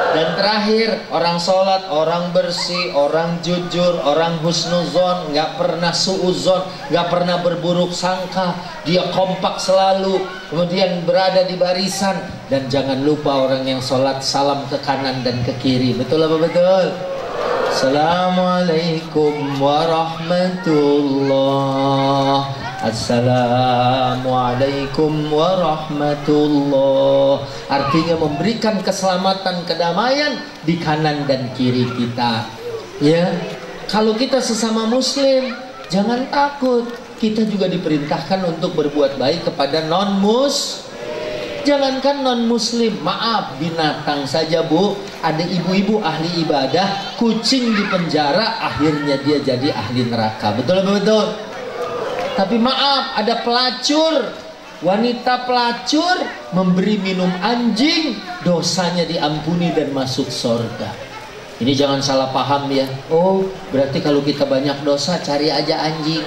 Dan terakhir, orang sholat, orang bersih, orang jujur, orang husnuzon, nggak pernah suuzon, nggak pernah berburuk sangka. Dia kompak selalu, kemudian berada di barisan. Dan jangan lupa orang yang sholat salam ke kanan dan ke kiri. Betul apa betul? Assalamualaikum warahmatullah. Assalamualaikum warahmatullah. Artinya memberikan keselamatan, kedamaian di kanan dan kiri kita. Ya, kalau kita sesama muslim, jangan takut. Kita juga diperintahkan untuk berbuat baik kepada non-muslim. Jangankan non-muslim, maaf, binatang saja, Bu. Ada ibu-ibu ahli ibadah, kucing di penjara, akhirnya dia jadi ahli neraka. Betul apa betul? Tapi maaf, ada pelacur, wanita pelacur memberi minum anjing, dosanya diampuni dan masuk surga. Ini jangan salah paham ya. Oh, berarti kalau kita banyak dosa, cari aja anjing,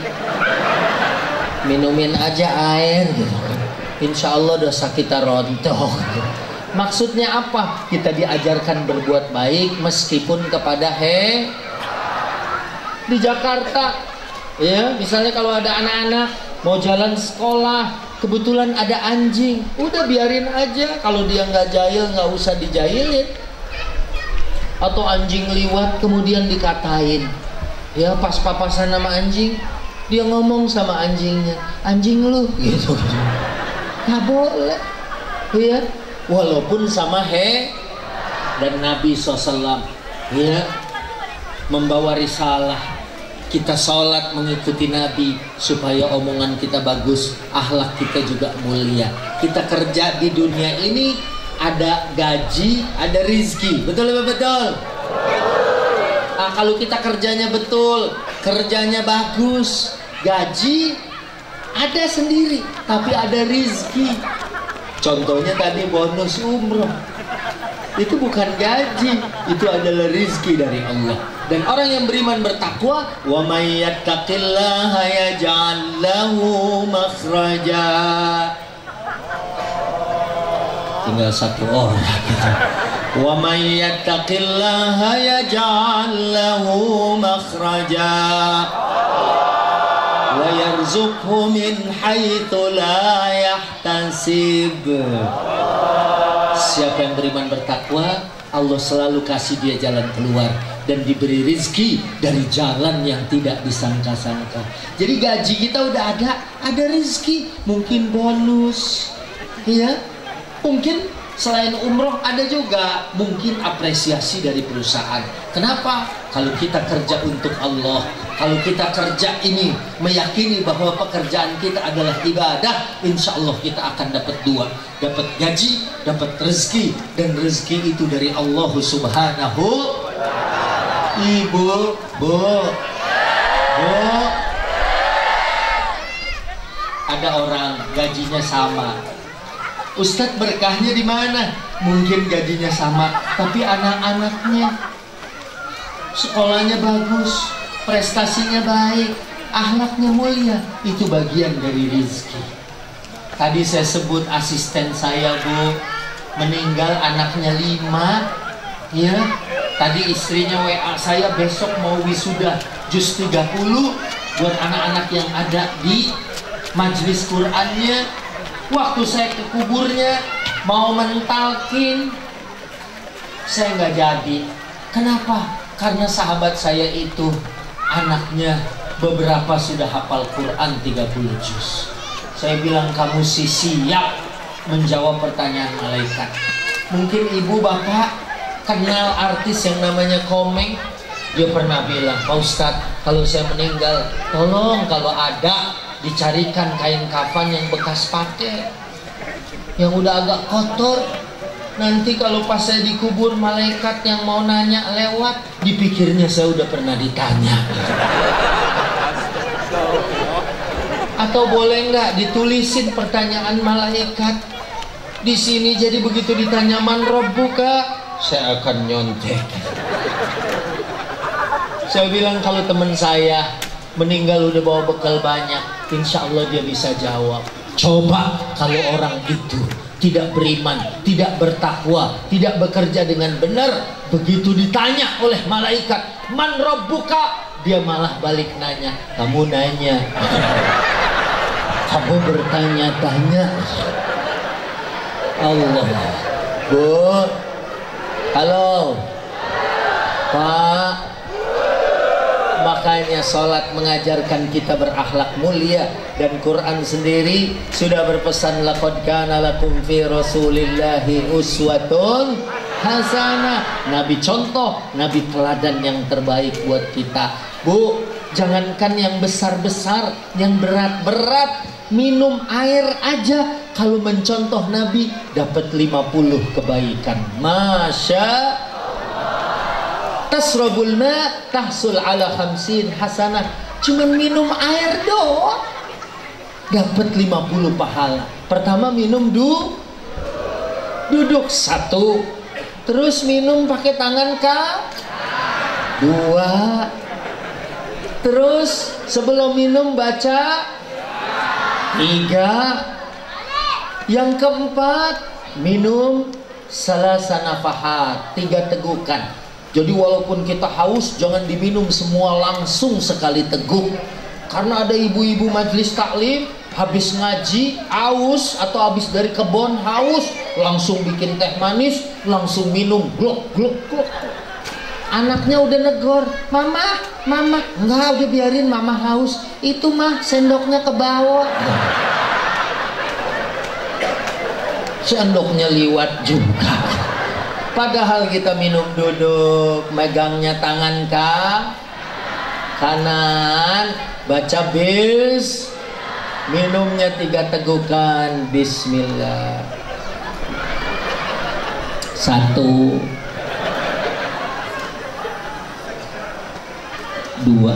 minumin aja air gitu. Insya Allah dosa kita rontok. Maksudnya apa? Kita diajarkan berbuat baik meskipun kepada di Jakarta, ya, misalnya kalau ada anak-anak mau jalan sekolah, kebetulan ada anjing, udah biarin aja. Kalau dia nggak jahil, nggak usah dijailin. Atau anjing liwat kemudian dikatain, ya, pas papasan sama anjing, dia ngomong sama anjingnya, anjing lu, gitu. Nggak boleh, ya, walaupun sama dan Nabi SAW, ya, membawa risalah. Kita sholat mengikuti Nabi supaya omongan kita bagus, akhlak kita juga mulia. Kita kerja di dunia ini ada gaji, ada rizki. Betul apa betul? Nah, kalau kita kerjanya betul, kerjanya bagus, gaji ada sendiri, tapi ada rizki. Contohnya tadi bonus umroh, itu bukan gaji, itu adalah rizki dari Allah. Dan orang yang beriman bertakwa, wa may yattaqillaha yaj'al lahu makhraja. Tinggal 1 orang. Wa may yattaqillaha yaj'al lahu makhraja wa yarzuqhu min haitsu la yahtasib. Siapa yang beriman bertakwa, Allah selalu kasih dia jalan keluar dan diberi rizki dari jalan yang tidak disangka-sangka. Jadi gaji kita udah ada rizki, mungkin bonus, ya, mungkin selain umroh ada juga mungkin apresiasi dari perusahaan. Kenapa? Kalau kita kerja untuk Allah, kalau kita kerja ini meyakini bahwa pekerjaan kita adalah ibadah, insya Allah kita akan dapat dua, dapat gaji, dapat rezeki, dan rezeki itu dari Allah Subhanahu. Ibu, bu, ada orang gajinya sama. Ustadz, berkahnya di mana? Mungkin gajinya sama, tapi anak-anaknya sekolahnya bagus, prestasinya baik, akhlaknya mulia. Itu bagian dari rezeki. Tadi saya sebut asisten saya, Bu, meninggal anaknya 5, ya. Tadi istrinya WA saya, besok mau wisuda juz 30 buat anak-anak yang ada di majelis Qur'annya. Waktu saya ke kuburnya mau mentalkin, saya nggak jadi. Kenapa? Karena sahabat saya itu anaknya beberapa sudah hafal Quran 30 juz. Saya bilang, kamu siap menjawab pertanyaan malaikat. Mungkin ibu bapak kenal artis yang namanya Komeng. Dia pernah bilang, Pak Ustadz, kalau saya meninggal, tolong kalau ada dicarikan kain kafan yang bekas pakai, yang udah agak kotor. Nanti kalau pas saya dikubur, malaikat yang mau nanya lewat, dipikirnya saya udah pernah ditanya. Atau boleh nggak ditulisin pertanyaan malaikat di sini, jadi begitu ditanya man rabbuka, saya akan nyontek. Saya bilang, kalau teman saya meninggal udah bawa bekal banyak, insya Allah dia bisa jawab. Coba kalau orang itu tidak beriman, tidak bertakwa, tidak bekerja dengan benar, begitu ditanya oleh malaikat man rabbuka, dia malah balik nanya, kamu nanya. Kamu bertanya-tanya. Allah. Bu, halo Pak. Makanya sholat mengajarkan kita berakhlak mulia, dan Quran sendiri sudah berpesan, laqad kana lakum fi rasulillahi uswatun hasanah. Nabi contoh, Nabi teladan yang terbaik buat kita. Bu, jangankan yang besar-besar, yang berat-berat, minum air aja kalau mencontoh Nabi dapat 50 kebaikan. Masya tasrabul ma tahsul ala 50 hasanah. Cuma minum air doang dapat 50 pahala. Pertama minum duduk 1, terus minum pakai tangan 2, terus sebelum minum baca 3, yang keempat minum salasa nafahat, 3 tegukan. Jadi walaupun kita haus, jangan diminum semua langsung sekali teguk. Karena ada ibu-ibu majelis taklim habis ngaji haus, atau habis dari kebon haus, langsung bikin teh manis, langsung minum glok glok glok. Anaknya udah negor, mama, enggak, udah biarin mama haus. Itu mah sendoknya ke bawah. Sendoknya liwat juga. Padahal kita minum duduk, megangnya tangan kanan, baca bis, minumnya 3 tegukan, bismillah. 1, 2,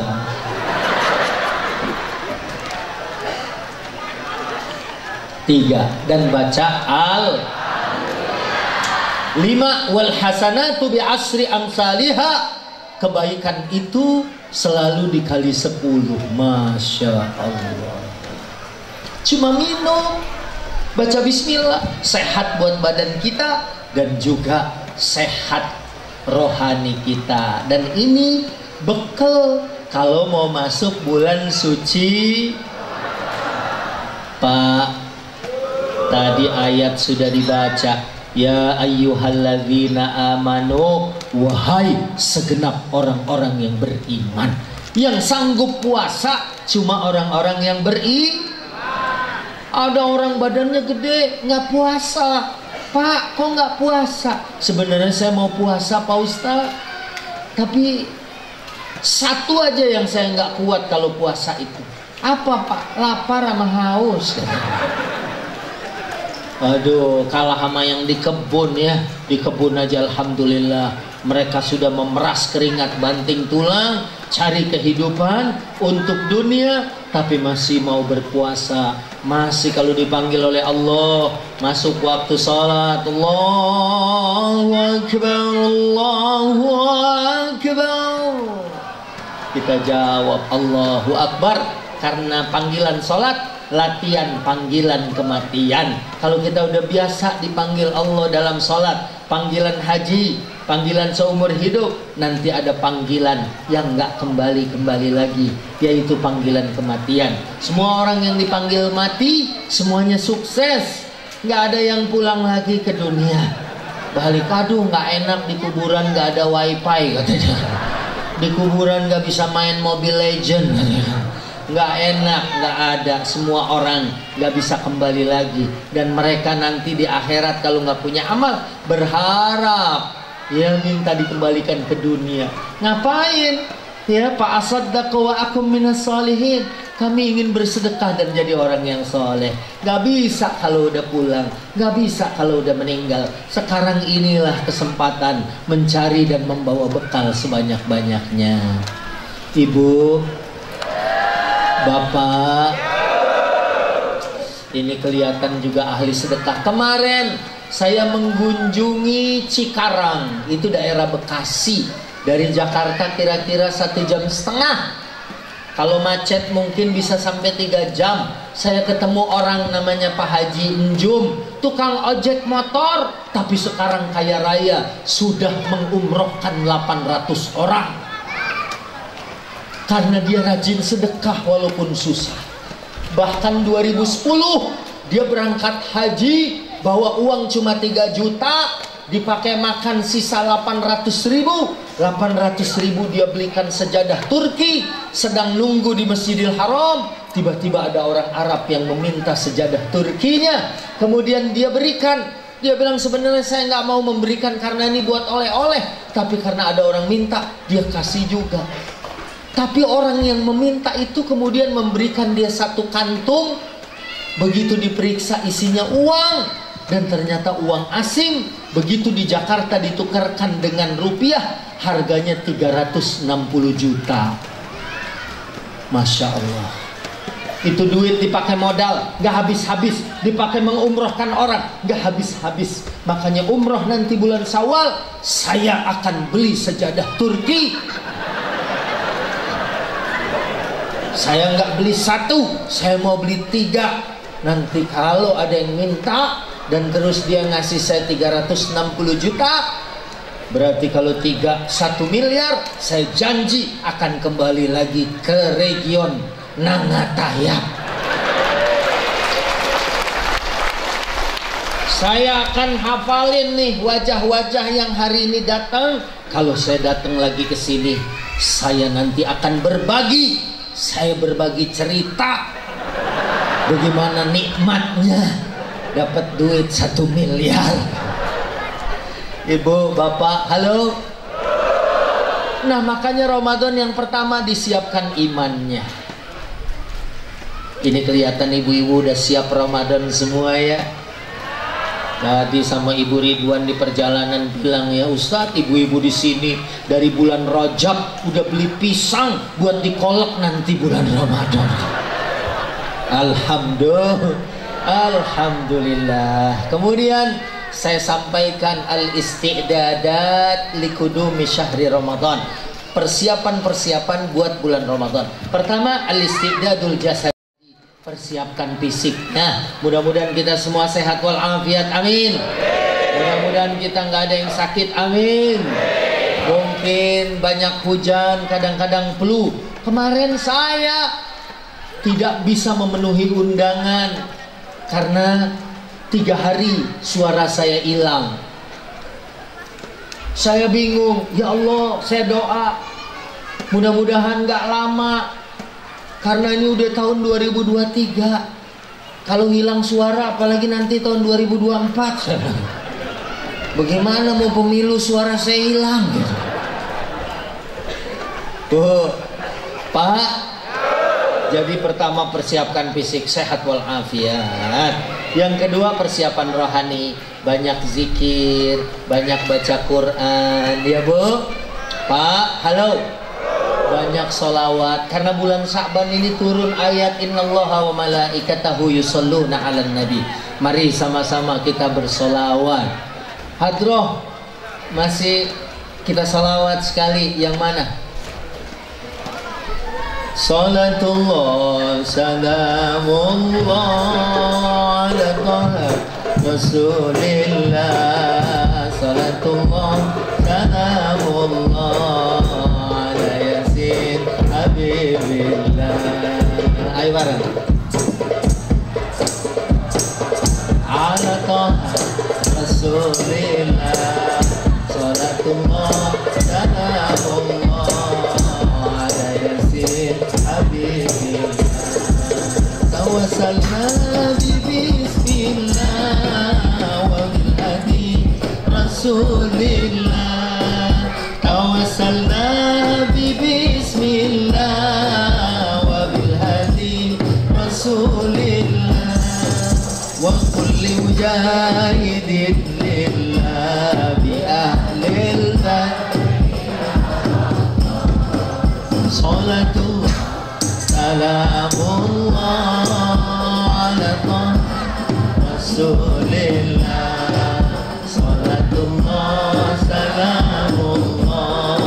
3, dan baca 5, wal hasanatu bi asri amsalihha. Kebaikan itu selalu dikali 10. Masya Allah. Cuma minum, baca bismillah, sehat buat badan kita, dan juga sehat rohani kita. Dan ini bekal kalau mau masuk bulan suci. Pak, tadi ayat sudah dibaca, ya ayyuhalladzina amanu, wahai segenap orang-orang yang beriman. Yang sanggup puasa cuma orang-orang yang beriman. Ada orang badannya gede nggak puasa. Pak, kok nggak puasa? Sebenarnya saya mau puasa Pak Ustaz, tapi satu aja yang saya nggak kuat kalau puasa itu. Apa Pak? Lapar sama haus. Aduh, kalah sama yang di kebun ya. Di kebun aja alhamdulillah mereka sudah memeras keringat banting tulang cari kehidupan untuk dunia, tapi masih mau berpuasa. Masih kalau dipanggil oleh Allah masuk waktu salat, Allahu Akbar, Allahu Akbar, kita jawab Allahu Akbar, karena panggilan salat latihan panggilan kematian. Kalau kita udah biasa dipanggil Allah dalam salat, panggilan haji, panggilan seumur hidup, nanti ada panggilan yang nggak kembali lagi, yaitu panggilan kematian. Semua orang yang dipanggil mati semuanya sukses, nggak ada yang pulang lagi ke dunia. Balik, aduh nggak enak di kuburan, nggak ada wifi katanya. Di kuburan nggak bisa main Mobile Legend katanya. Nggak enak, nggak ada. Semua orang nggak bisa kembali lagi, dan mereka nanti di akhirat kalau nggak punya amal berharap ya minta dikembalikan ke dunia. Ngapain? Ya, Pak asaddaqu wa akum minas sholihin. Kami ingin bersedekah dan jadi orang yang soleh. Nggak bisa kalau udah pulang, nggak bisa kalau udah meninggal. Sekarang inilah kesempatan mencari dan membawa bekal sebanyak-banyaknya. Ibu, Bapak, ini kelihatan juga ahli sedekah. Kemarin saya mengunjungi Cikarang, itu daerah Bekasi. Dari Jakarta kira-kira 1,5 jam. Kalau macet mungkin bisa sampai 3 jam. Saya ketemu orang namanya Pak Haji Enjum, tukang ojek motor, tapi sekarang kaya raya, sudah mengumrohkan 800 orang. Karena dia rajin sedekah walaupun susah. Bahkan 2010 dia berangkat haji, bawa uang cuma 3 juta, dipakai makan sisa 800.000. 800.000 dia belikan sejadah Turki. Sedang nunggu di Masjidil Haram, tiba-tiba ada orang Arab yang meminta sejadah Turkinya. Kemudian dia berikan. Dia bilang, sebenarnya saya nggak mau memberikan karena ini buat oleh-oleh, tapi karena ada orang minta, dia kasih juga. Tapi orang yang meminta itu kemudian memberikan dia 1 kantung. Begitu diperiksa isinya uang, dan ternyata uang asing. Begitu di Jakarta ditukarkan dengan rupiah, harganya 360 juta. Masya Allah. Itu duit dipakai modal, gak habis-habis. Dipakai mengumrohkan orang, gak habis-habis. Makanya umroh nanti bulan Syawal, saya akan beli sejadah Turki. Saya nggak beli 1, saya mau beli 3. Nanti kalau ada yang minta dan terus dia ngasih saya 360 juta, berarti kalau 1 miliar, saya janji akan kembali lagi ke region Nangatayab. Saya akan hafalin nih wajah-wajah yang hari ini datang. Kalau saya datang lagi ke sini, saya nanti akan berbagi. Saya berbagi cerita bagaimana nikmatnya dapat duit 1 miliar. Ibu, Bapak, halo. Nah, makanya Ramadan yang pertama disiapkan imannya. Ini kelihatan ibu-ibu udah siap Ramadan semua ya. Tadi sama Ibu Ridwan di perjalanan bilang, ya Ustadz, ibu-ibu di sini dari bulan Rajab udah beli pisang buat dikolek nanti bulan Ramadan. Alhamdulillah. Kemudian saya sampaikan al-isti'dadat likudumi syahri Ramadan. Persiapan-persiapan buat bulan Ramadan. Pertama, al-istidadul jasad. Persiapkan fisiknya. Mudah-mudahan kita semua sehat walafiat, amin. Mudah-mudahan kita nggak ada yang sakit, amin. Mungkin banyak hujan, kadang-kadang flu. Kemarin saya tidak bisa memenuhi undangan karena 3 hari suara saya hilang. Saya bingung, ya Allah, saya doa mudah-mudahan nggak lama, karena ini udah tahun 2023. Kalau hilang suara apalagi nanti tahun 2024. Bagaimana mau pemilu suara saya hilang? Pak, jadi pertama persiapkan fisik sehat walafiat. Yang kedua persiapan rohani, banyak zikir, banyak baca Quran, ya Bu. Pak, halo. Banyak sholawat karena bulan Sya'ban ini turun ayat innallaha wa malaikatahu yusholluna 'alan nabi. Mari sama-sama kita bersolawat. Hadroh, masih kita sholawat sekali, yang mana? Salatullah salamullah ala taha rasulillah. Salatullah salamullah Habibillah. Ayo bareng. Ala taha rasulillah. Salatullah salamullah ala yasin habibillah. Tawassalna bismillah wa bil hadi rasulillah. Tawassalna bismillah wa bil hadi rasulillah wa kulli mujahidin lillah bi ahlil bait. Salatu salamullah ala rasulillah. Salatullah salamullah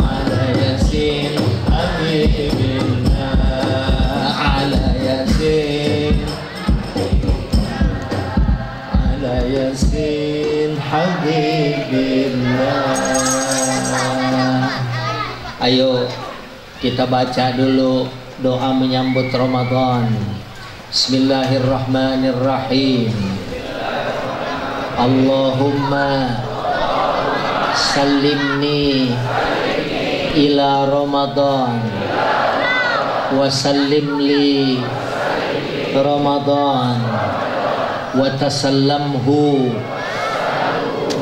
ala yasin habibillah. Ala yasin, ala yasin habibillah. Ayo kita baca dulu doa menyambut Ramadan. Bismillahirrahmanirrahim. Allahumma sallimni ila Ramadan wa sallim li Ramadan wa tasallamhu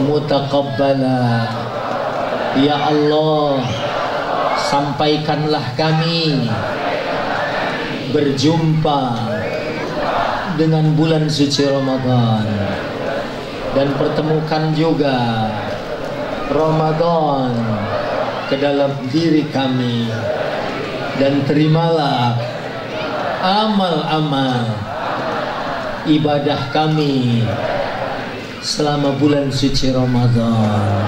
mutaqabbala. Ya Allah, sampaikanlah kami berjumpa dengan bulan suci Ramadan, dan pertemukan juga Ramadan ke dalam diri kami, dan terimalah amal-amal ibadah kami selama bulan suci Ramadan.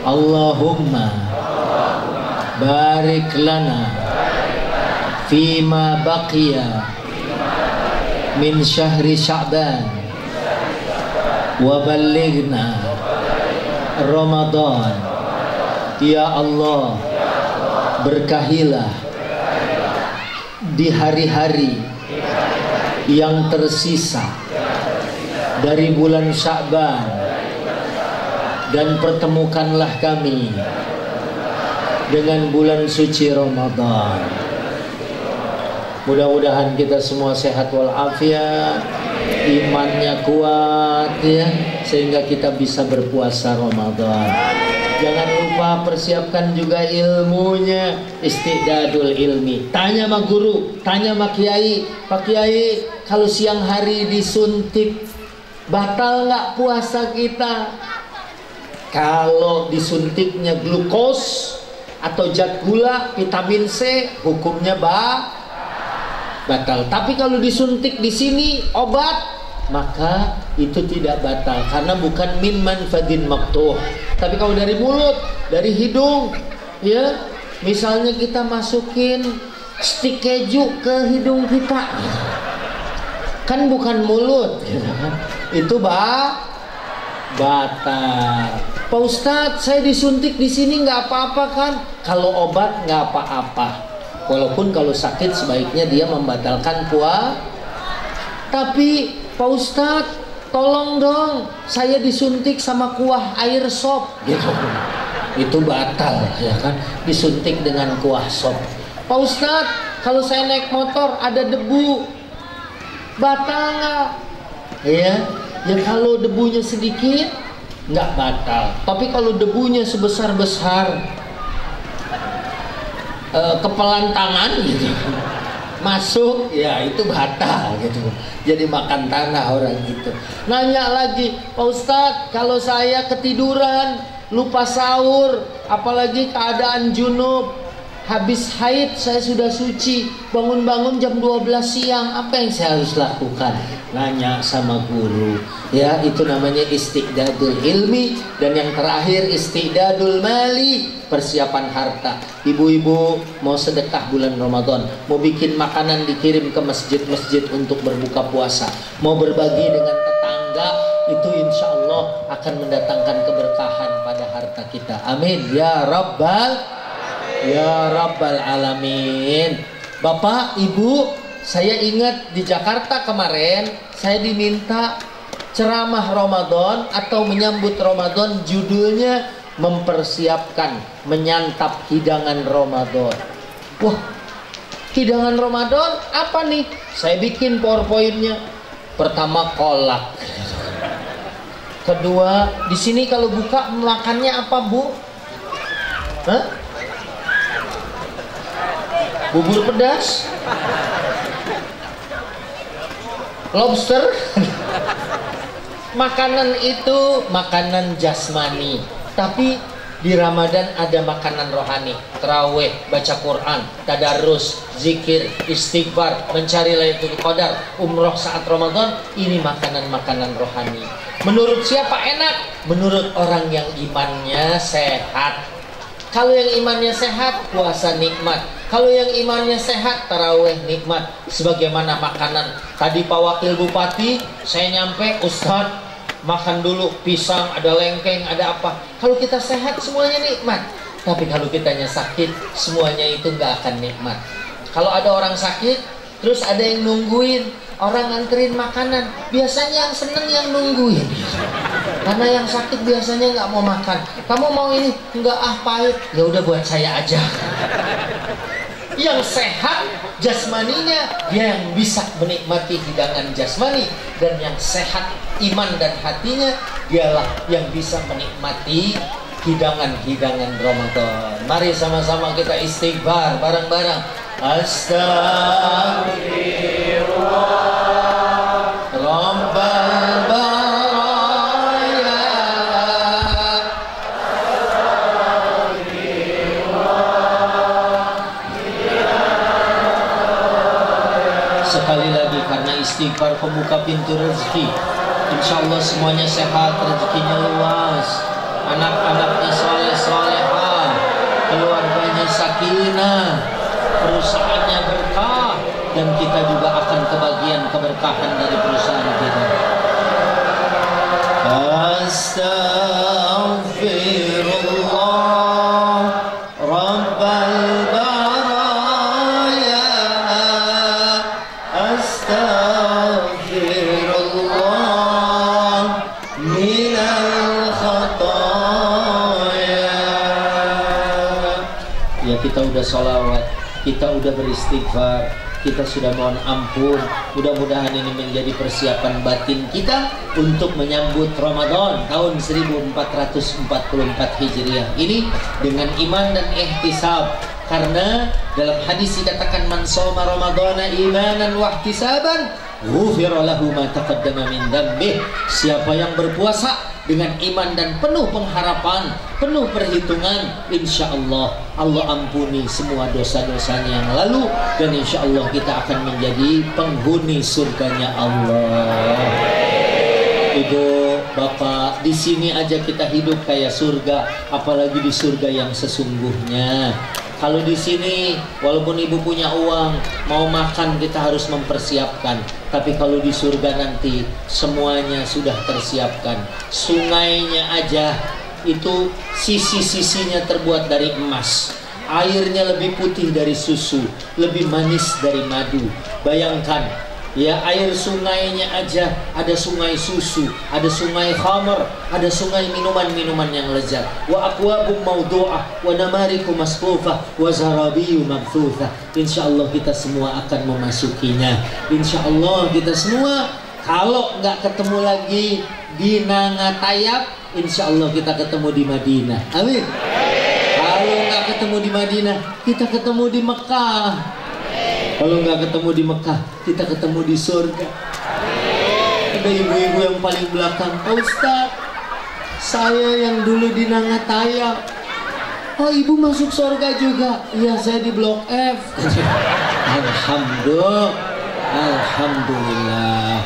Allahumma barik lana fima baqiya min syahri Sya'ban wa ballighna Ramadan. Ya Allah, berkahilah di hari-hari yang tersisa dari bulan Sya'ban, dan pertemukanlah kami dengan bulan suci Ramadan. Mudah-mudahan kita semua sehat walafiat, imannya kuat ya, sehingga kita bisa berpuasa Ramadan. Jangan lupa persiapkan juga ilmunya, istidadul ilmi. Tanya sama guru, tanya sama kiai. Pak Kiai, kalau siang hari disuntik batal nggak puasa kita? Kalau disuntiknya glukos atau zat gula, vitamin C, hukumnya batal. Tapi kalau disuntik di sini obat, maka itu tidak batal karena bukan min manfadin maktuh. Tapi kalau dari mulut, dari hidung, ya, misalnya kita masukin stik keju ke hidung kita, kan bukan mulut, itu batal. Pak Ustadz, saya disuntik di sini nggak apa-apa kan? Kalau obat nggak apa-apa. Walaupun kalau sakit sebaiknya dia membatalkan puasa. Tapi Pak Ustadz, tolong dong, saya disuntik sama kuah air sop. Gitu. Itu batal ya kan? Disuntik dengan kuah sop. Pak Ustadz, kalau saya naik motor ada debu, batal nggak? Ya, ya kalau debunya sedikit nggak batal. Tapi kalau debunya sebesar-besar kepelan tangan gitu masuk, ya itu batal gitu. Jadi makan tanah orang gitu. Nanya lagi, Pak Ustadz, kalau saya ketiduran, lupa sahur, apalagi keadaan junub, habis haid saya sudah suci, bangun-bangun jam 12 siang, apa yang saya harus lakukan? Nanya sama guru. Ya, itu namanya istiqdadul ilmi. Dan yang terakhir istiqdadul mali, persiapan harta. Ibu-ibu mau sedekah bulan Ramadan, mau bikin makanan dikirim ke masjid-masjid untuk berbuka puasa, mau berbagi dengan tetangga, itu insya Allah akan mendatangkan keberkahan pada harta kita. Amin ya Rabbal Alamin. Bapak, Ibu, saya ingat di Jakarta kemarin saya diminta ceramah Ramadan atau menyambut Ramadan, judulnya mempersiapkan menyantap hidangan Ramadan. Wah, hidangan Ramadan apa nih? Saya bikin PowerPoint-nya. Pertama kolak. Kedua, di sini kalau buka makannya apa, Bu? Hah? Bubur pedas? Lobster? Makanan itu makanan jasmani. Tapi di Ramadan ada makanan rohani. Tarawih, baca Quran, tadarus, zikir, istighfar, mencari Lailatul Qadar, umroh saat Ramadan. Ini makanan-makanan rohani. Menurut siapa enak? Menurut orang yang imannya sehat. Kalau yang imannya sehat, puasa nikmat. Kalau yang imannya sehat, tarawih nikmat. Sebagaimana makanan. Tadi Pak Wakil Bupati, saya nyampe, Ustadz, makan dulu pisang, ada lengkeng, ada apa. Kalau kita sehat semuanya nikmat. Tapi kalau kitanya sakit, semuanya itu nggak akan nikmat. Kalau ada orang sakit, terus ada yang nungguin, orang nganterin makanan, biasanya yang seneng yang nungguin. Karena yang sakit biasanya nggak mau makan. Kamu mau ini? Nggak, pahit. Ya udah buat saya aja. Yang sehat jasmaninya, dia yang bisa menikmati hidangan jasmani. Dan yang sehat iman dan hatinya, dialah yang bisa menikmati hidangan-hidangan Ramadan. Mari sama-sama kita istighfar bareng-bareng. Astagfirullah Rabbal baraya. Sekali lagi, karena istighfar pembuka pintu rezeki. Insya Allah semuanya sehat, rezekinya luas, anak-anaknya soleh-solehah, keluarganya sakinah, perusahaannya berkah, dan kita juga akan kebagian keberkahan dari perusahaan kita. Astaghfirullah Rabbal baraya. Astaghfirullah minal khataya. Ya, kita udah sholawat, kita udah beristighfar, kita sudah mohon ampun. Mudah-mudahan ini menjadi persiapan batin kita untuk menyambut Ramadan tahun 1444 Hijriah ini dengan iman dan ihtisab. Karena dalam hadis dikatakan, man shoma ramadhana imanan wa ihtisaban ghufira lahu ma taqaddama min dzambih. Siapa yang berpuasa dengan iman dan penuh pengharapan, penuh perhitungan, insya Allah Allah ampuni semua dosa-dosanya yang lalu, dan insya Allah kita akan menjadi penghuni surganya Allah. Ibu, Bapak, di sini aja kita hidup kayak surga, apalagi di surga yang sesungguhnya. Kalau di sini walaupun ibu punya uang, mau makan kita harus mempersiapkan. Tapi kalau di surga nanti semuanya sudah tersiapkan. Sungainya aja itu sisi-sisinya terbuat dari emas. Airnya lebih putih dari susu, lebih manis dari madu. Bayangkan, ya, air sungainya aja ada sungai susu, ada sungai khamar, ada sungai minuman-minuman yang lezat. Wa aqwabum mawdu'ah wa namariku masfufah wa zarabiyu mabthutha. Insyaallah kita semua akan memasukinya. Insyaallah kita semua, kalau nggak ketemu lagi di Nangatayab, insyaallah kita ketemu di Madinah. Amin. Kalau nggak ketemu di Madinah, kita ketemu di Mekah. Kalau nggak ketemu di Mekah, kita ketemu di surga. Ada ibu-ibu yang paling belakang, "Oh, Ustaz, saya yang dulu di Nangatayab." "Oh, ibu masuk surga juga?" "Iya, saya di Blok F." Alhamdulillah.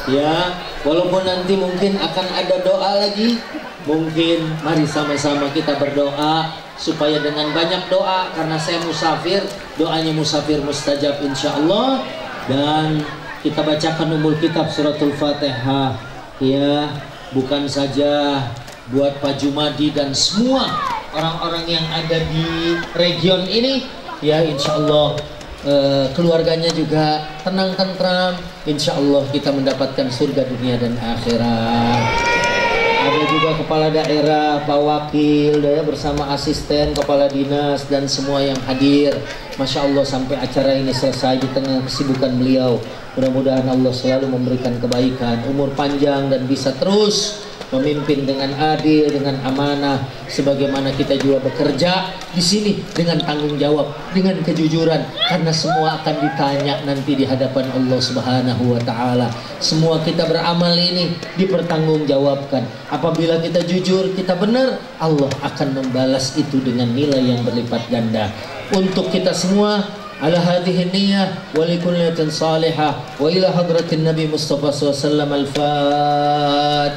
Ya, walaupun nanti mungkin akan ada doa lagi, mungkin mari sama-sama kita berdoa supaya dengan banyak doa, karena saya musafir, doanya musafir mustajab insyaallah. Dan kita bacakan umul kitab suratul Fatihah, ya, bukan saja buat Pak Jumadi dan semua orang-orang yang ada di region ini, ya, insyaallah keluarganya juga tenang tentram, insyaallah kita mendapatkan surga dunia dan akhirat. Ada juga kepala daerah, Pak Wakil, ya, bersama asisten, kepala dinas, dan semua yang hadir. Masya Allah, sampai acara ini selesai di tengah kesibukan beliau. Mudah-mudahan Allah selalu memberikan kebaikan, umur panjang, dan bisa terus memimpin dengan adil, dengan amanah, sebagaimana kita juga bekerja di sini dengan tanggung jawab, dengan kejujuran, karena semua akan ditanya nanti di hadapan Allah Subhanahu wa Ta'ala. Semua kita beramal ini dipertanggungjawabkan. Apabila kita jujur, kita benar, Allah akan membalas itu dengan nilai yang berlipat ganda. Untuk kita semua, ala hadhihi niyyah wa likulliyatin salihah wa ila hadratin Nabi Mustafa SAW. Al-Fatihah.